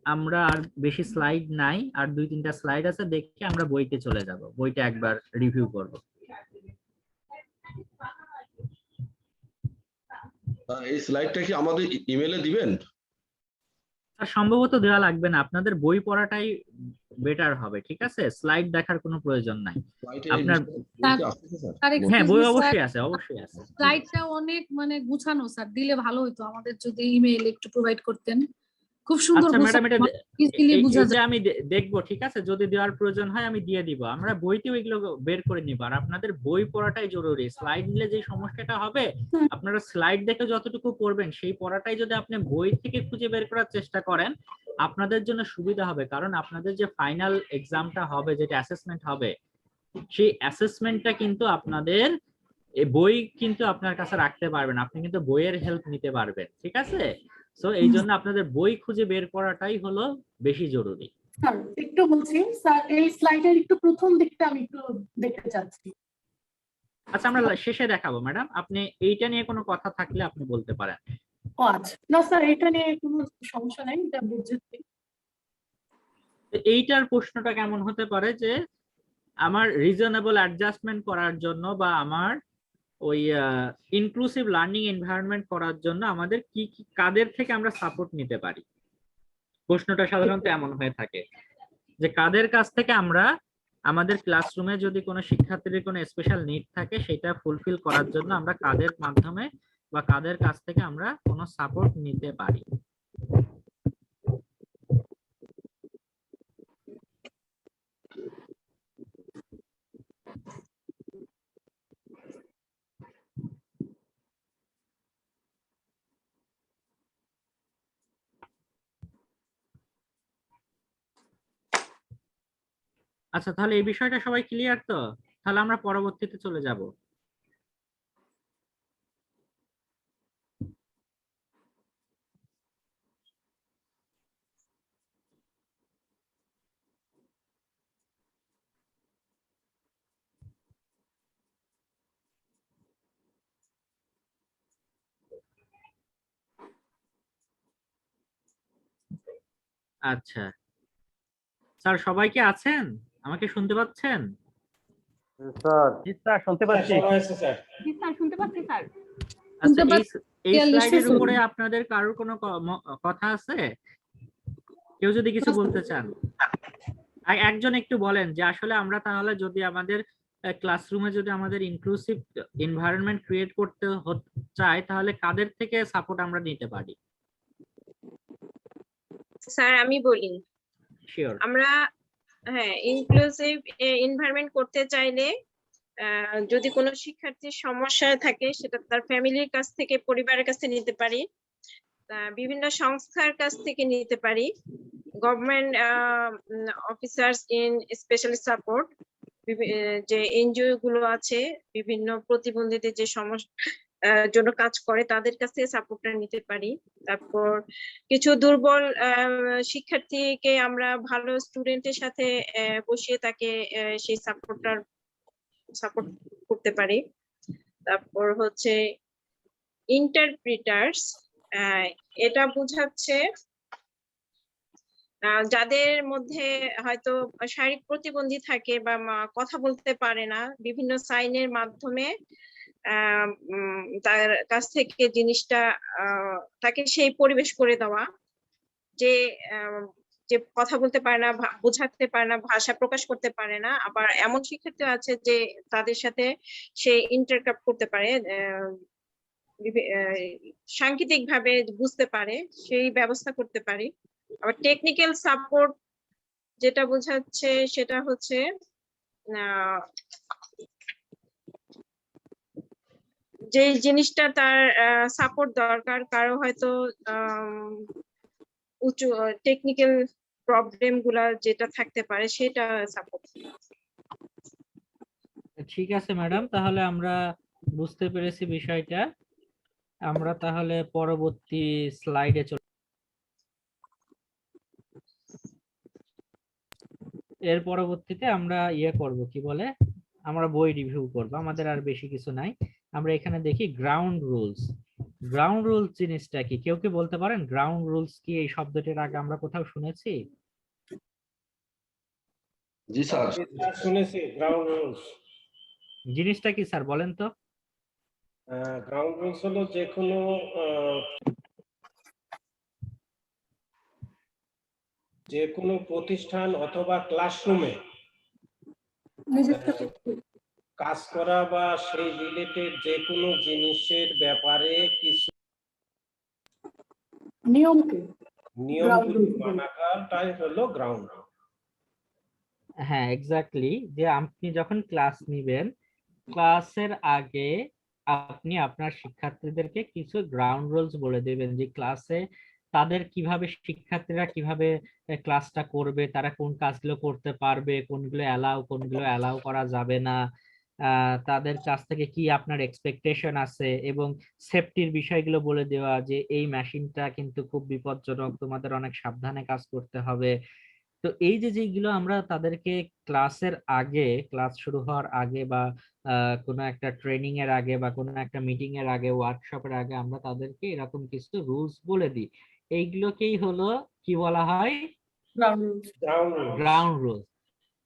আমরা আর বেশি স্লাইড নাই, আর 2-3টা স্লাইড আছে, দেখে আমরা বইতে চলে যাব, বইটা একবার রিভিউ করব। এই স্লাইডটা কি আমাদের ইমেলে দিবেন? সম্ভবত দেওয়া লাগবে না, আপনাদের বই পড়াটাই বেটার হবে। ঠিক আছে, স্লাইড দেখার কোনো প্রয়োজন নাই আপনার। হ্যাঁ, বই অবশ্যই আছে, অবশ্যই আছে। স্লাইডটা অনেক মানে গুছানো স্যার, দিলে ভালো হতো আমাদের যদি ইমেইল একটু প্রোভাইড করতেন। খুব সুন্দর আচ্ছা ম্যাডাম, এটা ইজিলি বোঝা এটা যায়। আমি দেখবো, ঠিক আছে, যদি দেওয়ার প্রয়োজন হয় আমি দিয়ে দিব। আমরা বইতেও এগুলো বের করে নিব। আর আপনাদের বই পড়াটাই জরুরি। স্লাইড নিলে যে সমস্যাটা হবে, আপনারা স্লাইড দেখে যতটুকু পড়বেন সেই পড়াটাই যদি আপনি বই থেকে খুঁজে বের করার চেষ্টা করেন, আপনাদের জন্য সুবিধা হবে। কারণ আপনাদের যে ফাইনাল এক্সামটা হবে, যেটা অ্যাসেসমেন্ট হবে, সেই অ্যাসেসমেন্টটা কিন্তু আপনাদের এই বই কিন্তু আপনার কাছে রাখতে পারবেন, আপনি কিন্তু বইয়ের হেল্প নিতে পারবেন, ঠিক আছে? সো এই জন্য আপনাদের বই খুঁজে বের করাটাই হলো বেশি জরুরি। স্যার একটু বলছি স্যার, এই স্লাইডের একটু প্রথম দিকটা আমি একটু দেখতে চাচ্ছি। আচ্ছা, আমরা শেষে দেখাবো ম্যাডাম, আপনি এইটা নিয়ে কোনো কথা থাকলে আপনি বলতে পারেন। ও আচ্ছা, না স্যার এটা নিয়ে কোনো সমস্যা নাই, এটা বুঝেছি। এইটার প্রশ্নটা কেমন হতে পারে যে আমার রিজনেবল অ্যাডজাস্টমেন্ট করার জন্য বা আমার ওই ইনক্লুসিভ লার্নিং এনভায়রনমেন্ট করার জন্য আমাদের কি কি কাদের থেকে আমরা সাপোর্ট নিতে পারি। প্রশ্নটা সাধারণত এমন হয়ে থাকে যে কাদের কাছ থেকে আমরা আমাদের ক্লাসরুমে যদি কোনো শিক্ষার্থীর কোনো স্পেশাল নিড থাকে সেটা ফুলফিল করার জন্য আমরা কাদের মাধ্যমে বা কাদের কাছ থেকে আমরা কোনো সাপোর্ট নিতে পারি। আচ্ছা, তাহলে এই বিষয়টা সবাই ক্লিয়ার তো? তাহলে আমরা পরবর্তীতে চলে যাব। আচ্ছা স্যার, সবাই কি আছেন? আমাকে শুনতে পাচ্ছেন? স্যার শুনতে পাচ্ছি। জি স্যার, শুনতে পাচ্ছি স্যার। আচ্ছা, এই স্লাইডের উপরে আপনাদের কারোর কোনো কথা আছে? কেউ যদি কিছু বলতে চান, একজন একটু বলেন যে আসলে আমরা তাহলে যদি আমাদের ক্লাসরুমে যদি আমাদের ইনক্লুসিভ এনভায়রনমেন্ট ক্রিয়েট করতে চাই তাহলে কাদের থেকে সাপোর্ট আমরা নিতে পারি। স্যার আমি বলি, শিওর। আমরা ইনক্লুসিভ এনভায়রনমেন্ট করতে চাইলে যদি কোনো শিক্ষার্থীর সমস্যা থাকে সেটা তার ফ্যামিলির কাছ থেকে, পরিবারের কাছ থেকে নিতে পারি, বিভিন্ন সংস্থার কাছ থেকে নিতে পারি, government officers in special support, যে এনজিও গুলো আছে বিভিন্ন প্রতিবন্ধীদের যে সমস্যা জন্য কাজ করে তাদের কাছ থেকে সাপোর্টটা নিতে পারি। তারপর কিছু দুর্বল শিক্ষার্থীকে আমরা ভালো স্টুডেন্টের সাথে বসিয়ে তাকে সেই সাপোর্ট করতে পারি। তারপর হচ্ছে ইন্টারপ্রিটার্স, এটা বোঝাচ্ছে যাদের মধ্যে হয়তো শারীরিক প্রতিবন্ধী থাকে বা কথা বলতে পারে না, বিভিন্ন সাইনের মাধ্যমে তার কাছ থেকে জিনিসটা তাকে সেই পরিবেশ করে দেওয়া, যে যে কথা বলতে পারে না, বোঝাতে পারে না, ভাষা প্রকাশ করতে পারে না, আবার এমন শিক্ষার্থী আছে যে তাদের সাথে সে ইন্টারক্যাপ্ট করতে পারে, সাংকেতিক ভাবে বুঝতে পারে, সেই ব্যবস্থা করতে পারি। আবার টেকনিক্যাল সাপোর্ট যেটা বোঝাচ্ছে সেটা হচ্ছে যে জিনিসটা তার সাপোর্ট দরকার, কারো হয়তো উঁচু টেকনিক্যাল প্রবলেম গুলা যেটা থাকতে পারে সেটা সাপোর্ট। ঠিক আছে ম্যাডাম, তাহলে আমরা বুঝতে পেরেছি বিষয়টা। আমরা তাহলে পরবর্তী স্লাইডে চলে। এর পরবর্তীতে আমরা করব কি বলে, আমরা বই রিভিউ করব। আমাদের আর বেশি কিছু নাই। আমরা এখানে দেখি গ্রাউন্ড রুলস। গ্রাউন্ড রুলস জিনিসটা কি? কেউ কি বলতে পারেন গ্রাউন্ড রুলস কি? এই শব্দটির আগে আমরা কোথাও শুনেছি? জি স্যার, শুনেছি গ্রাউন্ড রুলস। জিনিসটা কি স্যার বলেন তো? গ্রাউন্ড রুলস হলো যে কোনো প্রতিষ্ঠান অথবা ক্লাসরুমে কাজ করা বা সেই রিলেটেড যে কোনো জিনিসের ব্যাপারে কিছু নিয়মগুলি মানাটাই হলো গ্রাউন্ড রুল। হ্যাঁ, এক্স্যাক্টলি, যে আপনি যখন ক্লাস নিবেন, ক্লাসের আগে আপনি আপনার শিক্ষার্থীদেরকে কিছু গ্রাউন্ড রুলস বলে দেবেন, যে ক্লাসে তাদের কিভাবে, শিক্ষার্থীরা কিভাবে ক্লাসটা করবে, তারা কোন কাজগুলো করতে পারবে, কোনগুলো অ্যালাউ করা যাবে না, তাদের কাছ থেকে কি আপনার এক্সপেকটেশন আছে, এবং সেফটির বিষয়গুলো বলে দেওয়া, যে এই মেশিনটা কিন্তু খুব বিপজ্জনক, তোমাদের অনেক সাবধানে কাজ করতে হবে। তো এই যে যেগুলো আমরা তাদেরকে ক্লাসের আগে, ক্লাস শুরু হওয়ার আগে, বা কোনো একটা ট্রেনিং এর আগে, বা কোনো একটা মিটিং এর আগে, ওয়ার্কশপের আগে আমরা তাদেরকে এরকম কিছু রুলস বলে দিই। এইগুলোকেই হলো কি বলা হয়? Ground rules.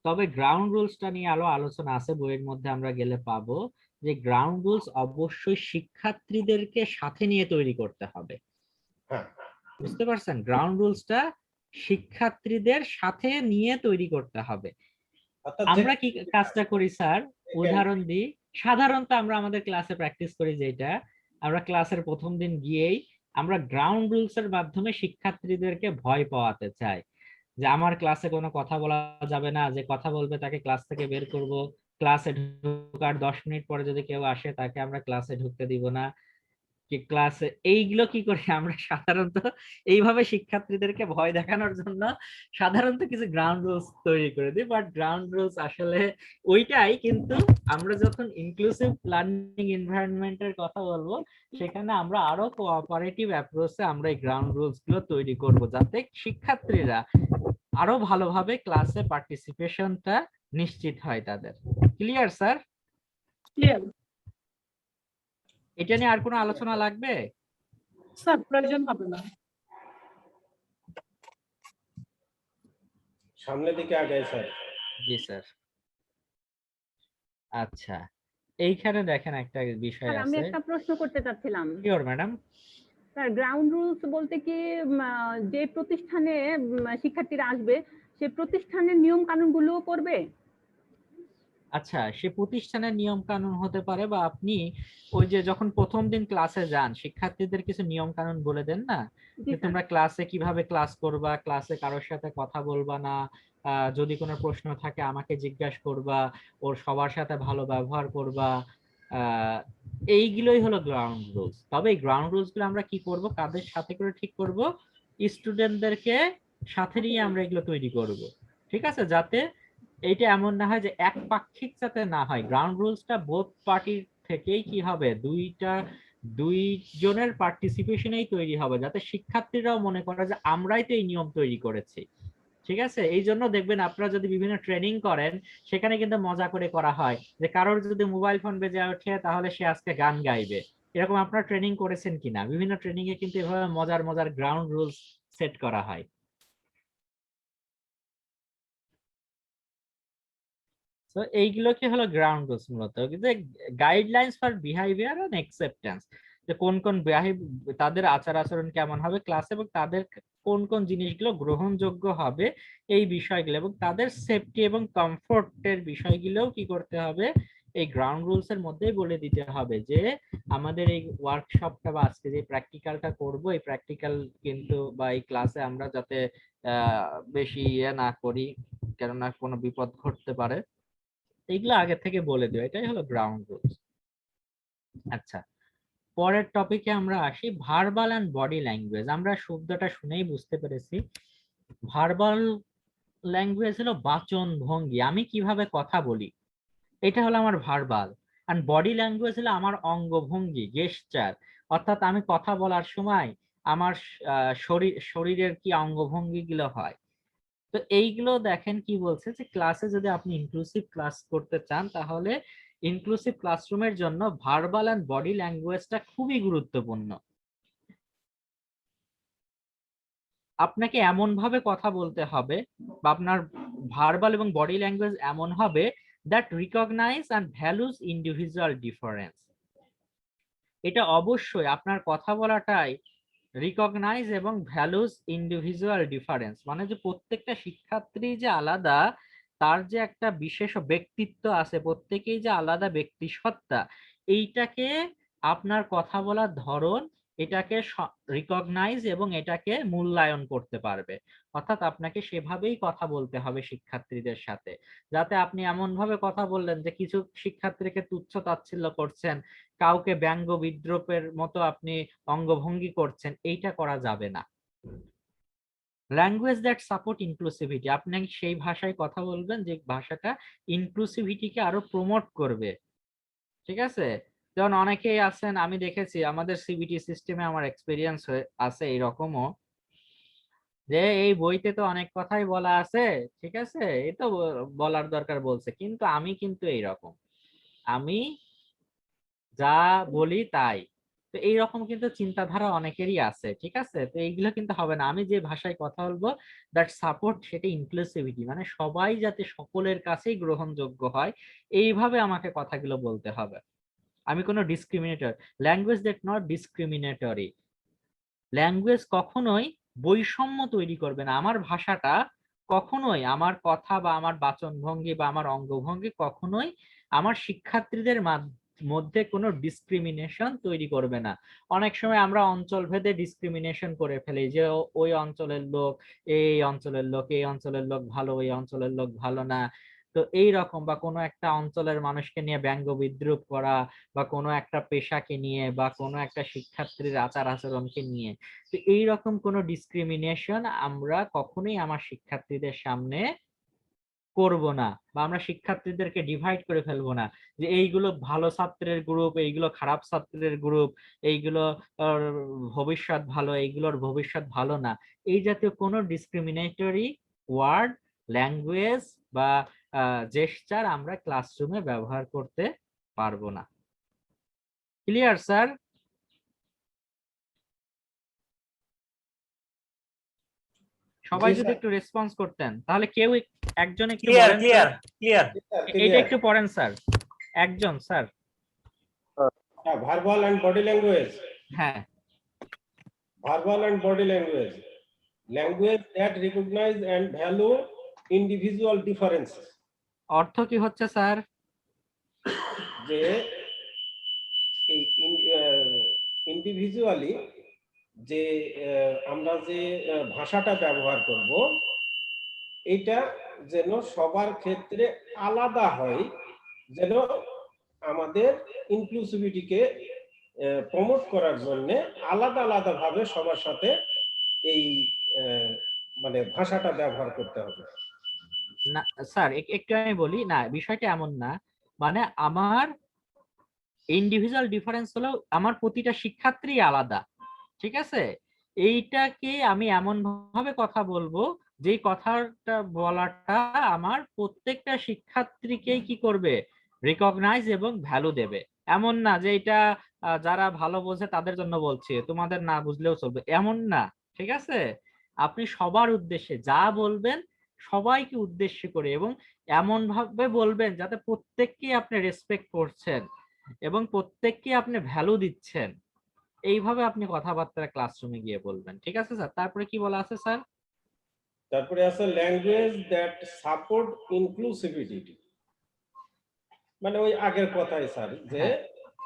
তবে গ্রাউন্ড রুলসটা নিয়ে আরো আলোচনা আছে, বইয়ের মধ্যে আমরা গেলে পাবো যে গ্রাউন্ড রুলস অবশ্যই শিক্ষার্থীদেরকে সাথে নিয়ে তৈরি করতে হবে। বুঝতে পারছেন? গ্রাউন্ড রুলসটা শিক্ষার্থীদের সাথে নিয়ে তৈরি করতে হবে। আমরা কি কাজটা করি স্যার, উদাহরণ দিই। সাধারণত আমরা আমাদের ক্লাসে প্র্যাকটিস করি যেটা, আমরা ক্লাসের প্রথম দিন গিয়েই আমরা গ্রাউন্ড রুলস এর মাধ্যমে শিক্ষার্থীদেরকে ভয় পাওয়াতে চাই, যে আমার ক্লাসে কোনো কথা বলা যাবে না, যে কথা বলবে তাকে ক্লাস থেকে বের করব, ক্লাসে ঢোকার 10 মিনিট পরে যদি কেউ আসে তাকে আমরা ক্লাসে ঢুকতে দিব না, কি ক্লাসে। এইগুলো কি করি আমরা সাধারণত, এইভাবে শিক্ষার্থীদেরকে ভয় দেখানোর জন্য সাধারণত কিছু গ্রাউন্ড রুলস তৈরি করে দিই। বাট গ্রাউন্ড রুলস আসলে ওইটাই, কিন্তু আমরা যখন ইনক্লুসিভ লার্নিং এনভায়রনমেন্টের কথা বলবো, সেখানে আমরা আরো কোঅপারেটিভ অ্যাপ্রোচে আমরা এই গ্রাউন্ড রুলস গুলো তৈরি করব, যাতে শিক্ষার্থীরা আরো ভালোভাবে ক্লাসে পার্টিসিপেশনটা নিশ্চিত হয় তাদের। Clear sir? ক্লিয়ার এটা নিয়ে আর কোনো আলোচনা লাগবে? স্যার, প্রয়োজন হবে না। সামনের দিকে আগাই স্যার। জি স্যার। আচ্ছা, এইখানে দেখেন একটা বিষয় স্যার, আমি আছে। একটা প্রশ্ন করতে চাচ্ছিলাম। Sure madam. Sir, ground rules বলতে কি যে প্রতিষ্ঠানে শিক্ষার্থীরা আসবে সেই প্রতিষ্ঠানের নিয়ম কানুনগুলো পড়বে? আচ্ছা, সে প্রতিষ্ঠানের নিয়ম কানুন হতে পারে, বা আপনি ওই যে যখন প্রথম দিন ক্লাসে যান, শিক্ষার্থীদের কিছু নিয়ম কানুন বলে দেন না, যে তোমরা ক্লাসে কিভাবে ক্লাস করবা, ক্লাসে কারোর সাথে কথা বলবা না, যদি কোনো প্রশ্ন থাকে আমাকে জিজ্ঞাসা করবা, ওর সবার সাথে ভালো ব্যবহার করবা, এইগুলোই হলো গ্রাউন্ড রুলস। তবে এই গ্রাউন্ড রুলস গুলো আমরা কি করব, কাদের সাথে করে ঠিক করব? স্টুডেন্টদেরকে সাথে নিয়ে আমরা এগুলো তৈরি করব, ঠিক আছে? যাতে এইটা এমন না হয় যে একপাক্ষিক, যাতে না হয়। গ্রাউন্ড রুলসটা বোথ পার্টির থেকেই কি হবে, দুইজনের পার্টিসিপেশনেই তৈরি হবে, যাতে শিক্ষার্থীরাও মনে করে যে আমরাই তো এই নিয়ম তৈরি করেছি, ঠিক আছে? এই জন্য দেখবেন আপনারা যদি বিভিন্ন ট্রেনিং করেন, সেখানে কিন্তু মজা করে করা হয়, যে কারোর যদি মোবাইল ফোন বেজে ওঠে তাহলে সে আজকে গান গাইবে। এরকম আপনারা ট্রেনিং করেছেন কিনা? বিভিন্ন ট্রেনিং এ কিন্তু এভাবে মজার মজার গ্রাউন্ড রুলস সেট করা হয়। তো এইগুলোকে হলো গ্রাউন্ড রুলস মূলত, guidelines for behaviour and acceptance, যে কোন কোন তাদের আচার আচরণ কেমন হবে ক্লাসে, এবং তাদের কোন কোন জিনিসগুলো গ্রহণযোগ্য হবে এই বিষয়গুলো, এবং তাদের সেফটি এবং কমফোর্টের বিষয়গুলোও কি করতে হবে, এই গ্রাউন্ড রুলস এর মধ্যেই বলে দিতে হবে, যে আমাদের এই ওয়ার্কশপটা বা আজকে যে প্র্যাকটিক্যালটা করব, এই প্র্যাকটিক্যাল কিন্তু বা এই ক্লাসে আমরা যাতে বেশি না করি, কেননা কোনো বিপদ ঘটতে পারে, এইগুলো আগে থেকে বলে দিও। এটাই হলো গ্রাউন্ড রুলস। আচ্ছা, পরের টপিকে আমরা আসি, ভার্বাল এন্ড বডি ল্যাঙ্গুয়েজ। আমরা শব্দটা শুনেই বুঝতে পেরেছি, ভার্বাল ল্যাঙ্গুয়েজ হলো বাচন ভঙ্গি, আমি কিভাবে কথা বলি, এটা হলো আমার ভার্বাল। আর বডি ল্যাঙ্গুয়েজ হলো আমার অঙ্গভঙ্গি, গেস্টার, অর্থাৎ আমি কথা বলার সময় আমার শরীরের কি অঙ্গভঙ্গি গুলো হয়। তো এইগুলো দেখেন কি বলছে, যে ক্লাসে যদি আপনি ইনক্লুসিভ ক্লাস করতে চান, তাহলে ইনক্লুসিভ ক্লাসরুমের জন্য ভার্বাল এন্ড বডি ল্যাঙ্গুয়েজটা খুবই গুরুত্বপূর্ণ। আপনাকে এমন ভাবে কথা বলতে হবে, বা আপনার ভার্বাল এবং বডি ল্যাঙ্গুয়েজ এমন হবে that recognise and values individual difference. এটা অবশ্যই আপনার কথা বলাটাই রিকগনাইজ এবং ভ্যালুস ইন্ডিভিজুয়াল ডিফারেন্স, মানে যে প্রত্যেকটা শিক্ষার্থী যে আলাদা, তার যে একটা বিশেষ ব্যক্তিত্ব আছে, প্রত্যেকেই যে আলাদা ব্যক্তিসত্তা, এইটাকে আপনার কথা বলার ধরন এটাকে রিকগনাইজ এবং এটাকে মূল্যায়ন করতে পারবে। অর্থাৎ আপনাকে সেভাবেই কথা বলতে হবে শিক্ষার্থীদের সাথে, যাতে আপনি এমন ভাবে কথা বললেন যে কিছু শিক্ষার্থীকে তুচ্ছ তাচ্ছিল্য করছেন, কাউকে ব্যঙ্গ বিদ্রূপের মতো আপনি অঙ্গভঙ্গি করছেন, এইটা করা যাবে না। ল্যাঙ্গুয়েজ দ্যাট সাপোর্ট ইনক্লুসিভিটি, আপনি সেই ভাষায় কথা বলবেন যে ভাষাটা ইনক্লুসিভিটিকে আরো প্রমোট করবে। ঠিক আছে, যেমন অনেকেই আছেন, আমি দেখেছি আমাদের সিবিটি সিস্টেমে আমার এক্সপিরিয়েন্স আছে এরকমও, যে এই বইতে তো অনেক কথাই বলা আছে, ঠিক আছে, এই তো বলার দরকার বলছে, কিন্তু আমি কিন্তু এইরকম, আমি যা বলি তাই। তো এইরকম কিন্তু চিন্তাধারা অনেকেরই আছে, ঠিক আছে, তো এইগুলো কিন্তু হবে না। আমি যে ভাষায় কথা বলবো দ্যাট সাপোর্ট, সেটা ইনক্লুসিভিটি, মানে সবাই যাতে সকলের কাছেই গ্রহণযোগ্য হয়, এইভাবে আমাকে কথাগুলো বলতে হবে। আমি কোনো discriminator, language that not discriminatory, language কখনোই বৈষম্য তৈরি করবে না। আমার ভাষাটা কখনোই, আমার কথা বা আমার বাচনভঙ্গি বা আমার অঙ্গভঙ্গি কখনোই আমার শিক্ষার্থীদের মধ্যে কোনো ডিসক্রিমিনেশন তৈরি করবে না। অনেক সময় আমরা অঞ্চল ভেদে ডিসক্রিমিনেশন করে ফেলি, যে ওই অঞ্চলের লোক, এই অঞ্চলের লোক, এই অঞ্চলের লোক ভালো, ওই অঞ্চলের লোক ভালো না। তো এই রকম, বা কোনো একটা অঞ্চলের মানুষকে নিয়ে ব্যঙ্গ বিদ্রূপ করা, বা কোনো একটা পেশাকে নিয়ে, বা কোনো একটা শিক্ষার্থীর আচার আচরণকে নিয়ে, তো এইরকম কোনো ডিসক্রিমিনেশন আমরা কখনোই আমার শিক্ষার্থীদের সামনে করব না, বা আমরা শিক্ষার্থীদেরকে ডিভাইড করে ফেলবো না, যে এইগুলো ভালো ছাত্রের গ্রুপ, এইগুলো খারাপ ছাত্রের গ্রুপ, এইগুলো ভবিষ্যৎ ভালো, এইগুলোর ভবিষ্যৎ ভালো না। এই জাতীয় কোনো ডিসক্রিমিনেটরি ওয়ার্ড, ল্যাঙ্গুয়েজ বা জেস্টার আমরা ক্লাসরুমে ব্যবহার করতে পারবো না। Clear sir? সবাই যদি একটু রেসপন্স করতেন, তাহলে কেউ একজন একটু ক্লিয়ার বলেন। ক্লিয়ার ক্লিয়ার এটা একটু পড়েন স্যার, একজন sir. Verbal and body language, হ্যাঁ, verbal and body language, language that recognize and value individual differences. অর্থ কি হচ্ছে স্যার? যে এই ইন্ডিভিজুয়ালি যে আমরা যে ভাষাটা ব্যবহার করব, এটা যেন সবার ক্ষেত্রে আলাদা হয়, যেন আমাদের ইনক্লুসিভিটিকে প্রমোট করার জন্য আলাদা আলাদা ভাবে সবার সাথে এই মানে ভাষাটা ব্যবহার করতে হবে। না স্যার, একটু আমি বলি, না বিষয়টা এমন না, মানে আমার ইন্ডিভিজুয়াল ডিফারেন্স হলো আমার প্রতিটা শিক্ষার্থী আলাদা, ঠিক আছে, এইটাকে আমি এমন ভাবে কথা বলবো যে কথাটা বলাটা আমার প্রত্যেকটা শিক্ষার্থীকেই কি করবে, রিকগনাইজ এবং ভ্যালু দেবে। এমন না যে এটা যারা ভালো বোঝে তাদের জন্য বলছি, তোমাদের না বুঝলেও চলবে, এমন না, ঠিক আছে। আপনি সবার উদ্দেশ্যে যা বলবেন, সবাইকে উদ্দেশ্য করে, এবং এমন ভাবে বলবেন যাতে প্রত্যেককে আপনি রেসপেক্ট করছেন এবং প্রত্যেককে আপনি ভ্যালু দিচ্ছেন। এইভাবে আপনি কথাবার্তা ক্লাসরুমে গিয়ে বলবেন, ঠিক আছে স্যার? তারপরে কি বলা আছে স্যার? তারপরে আছে ল্যাঙ্গুয়েজ দ্যাট সাপোর্ট ইনক্লুসিভিটি, মানে ওই আগের কথাই স্যার, যে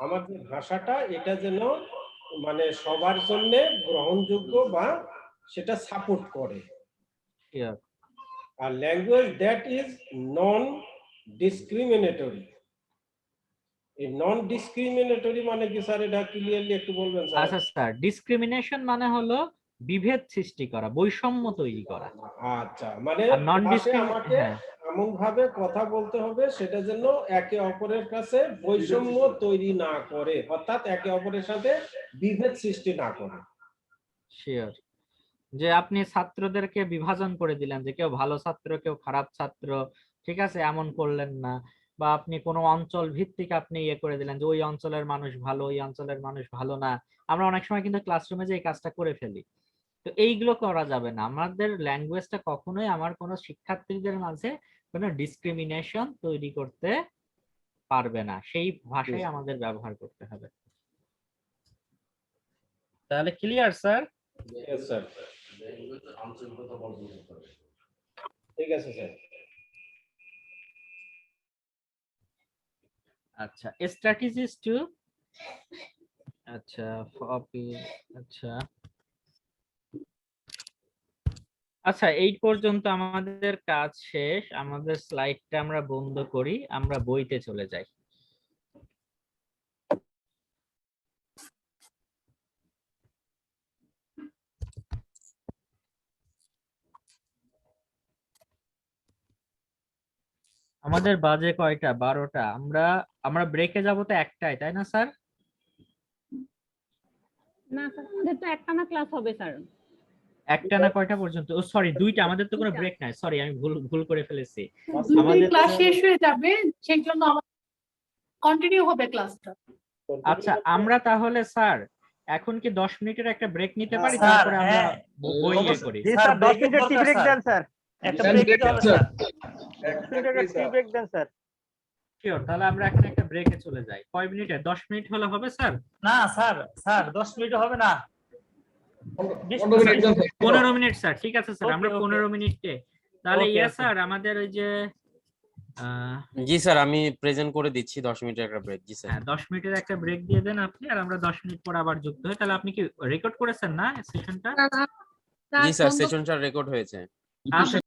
আমাদের ভাষাটা এটা যেন মানে সবার জন্য গ্রহণযোগ্য বা সেটা সাপোর্ট করে। আর language that is non discriminatory, এই নন ডিসক্রিমিনেটরি মানে কি স্যার, এটা ক্লিয়ারলি একটু বলবেন স্যার? আচ্ছা স্যার, ডিসক্রিমিনেশন মানে হলো বিভেদ সৃষ্টি করা, বৈষম্য তৈরি করা। আচ্ছা, মানে নন আমাকে এমন ভাবে কথা বলতে হবে সেটা যেন একে অপরের কাছে বৈষম্য তৈরি না করে, অর্থাৎ একে অপরের সাথে বিভেদ সৃষ্টি না করে। শিওর, যে আপনি ছাত্রদেরকে বিভাজন করে দিলেন, যে কেউ ভালো ছাত্র, কেউ খারাপ ছাত্র, ঠিক আছে, এমন করলেন না। বা আপনি কোনো অঞ্চল ভিত্তিক আপনি ইয়ে করে দিলেন যে ওই অঞ্চলের মানুষ ভালো, ওই অঞ্চলের মানুষ ভালো না। আমরা অনেক সময় কিন্তু ক্লাসরুমে যে এই কাজটা করে ফেলি, তো এইগুলো করা যাবে না। আমাদের ল্যাঙ্গুয়েজটা কখনোই আমার কোনো শিক্ষার্থীদের মাঝে কোনো ডিসক্রিমিনেশন তৈরি করতে পারবে না, সেই ভাষাই আমাদের ব্যবহার করতে হবে। তাহলে ক্লিয়ার স্যার? Yes, sir. ঠিক আছে স্যার। আচ্ছা, স্ট্র্যাটেজিস টু, আচ্ছা আচ্ছা আচ্ছা, এই পর্যন্ত আমাদের কাজ শেষ। আমাদের স্লাইডটা আমরা বন্ধ করি, আমরা বইতে চলে যাই। আমাদের বাজে কয়টা? 12টা। আমরা ব্রেকে যাব তো একটাই, তাই না স্যার? না স্যার, আমাদের তো একটানা ক্লাস হবে স্যার। একটা না কয়টা পর্যন্ত? ও সরি, দুইটা। আমাদের তো কোনো ব্রেক নাই, সরি আমি ভুল করে ফেলেছি। দুটোই আমাদের ক্লাস শেষ হয়ে যাবে, সেই জন্য আমার কন্টিনিউ হবে ক্লাসটা। আচ্ছা, আমরা তাহলে স্যার এখন কি 10 মিনিটের একটা ব্রেক নিতে পারি, স্যার, তারপরে আমরা হ্যাঁ, বই ইয়ে করি? জি স্যার, 10 মিনিটের টি ব্রেক দেন স্যার। একটা ব্রেক দিতে হবে স্যার। 10 মিনিটের টি ব্রেক দেন স্যার। শিওর, তাহলে আমরা একটা ব্রেকে চলে যাই। কয় মিনিটে? 10 মিনিট হলে হবে স্যার? না স্যার, 10 মিনিট হবে না। 15 মিনিট স্যার, ঠিক আছে স্যার, আমরা ওকে, ওকে। 15 মিনিটে। তাহলে ওকে, ইয়ে ওকে। স্যার, আমাদের ওই যে জি স্যার, আমি প্রেজেন্ট করে দিচ্ছি 10 মিনিটের একটা ব্রেক। জি স্যার। হ্যাঁ 10 মিনিটের একটা ব্রেক দিয়ে দেন আপনি, আর আমরা 10 মিনিট পর আবার যুক্ত হই। তাহলে আপনি কি রেকর্ড করেছেন না সেশনটা? জি স্যার, সেশনটা রেকর্ড হয়েছে। আচ্ছা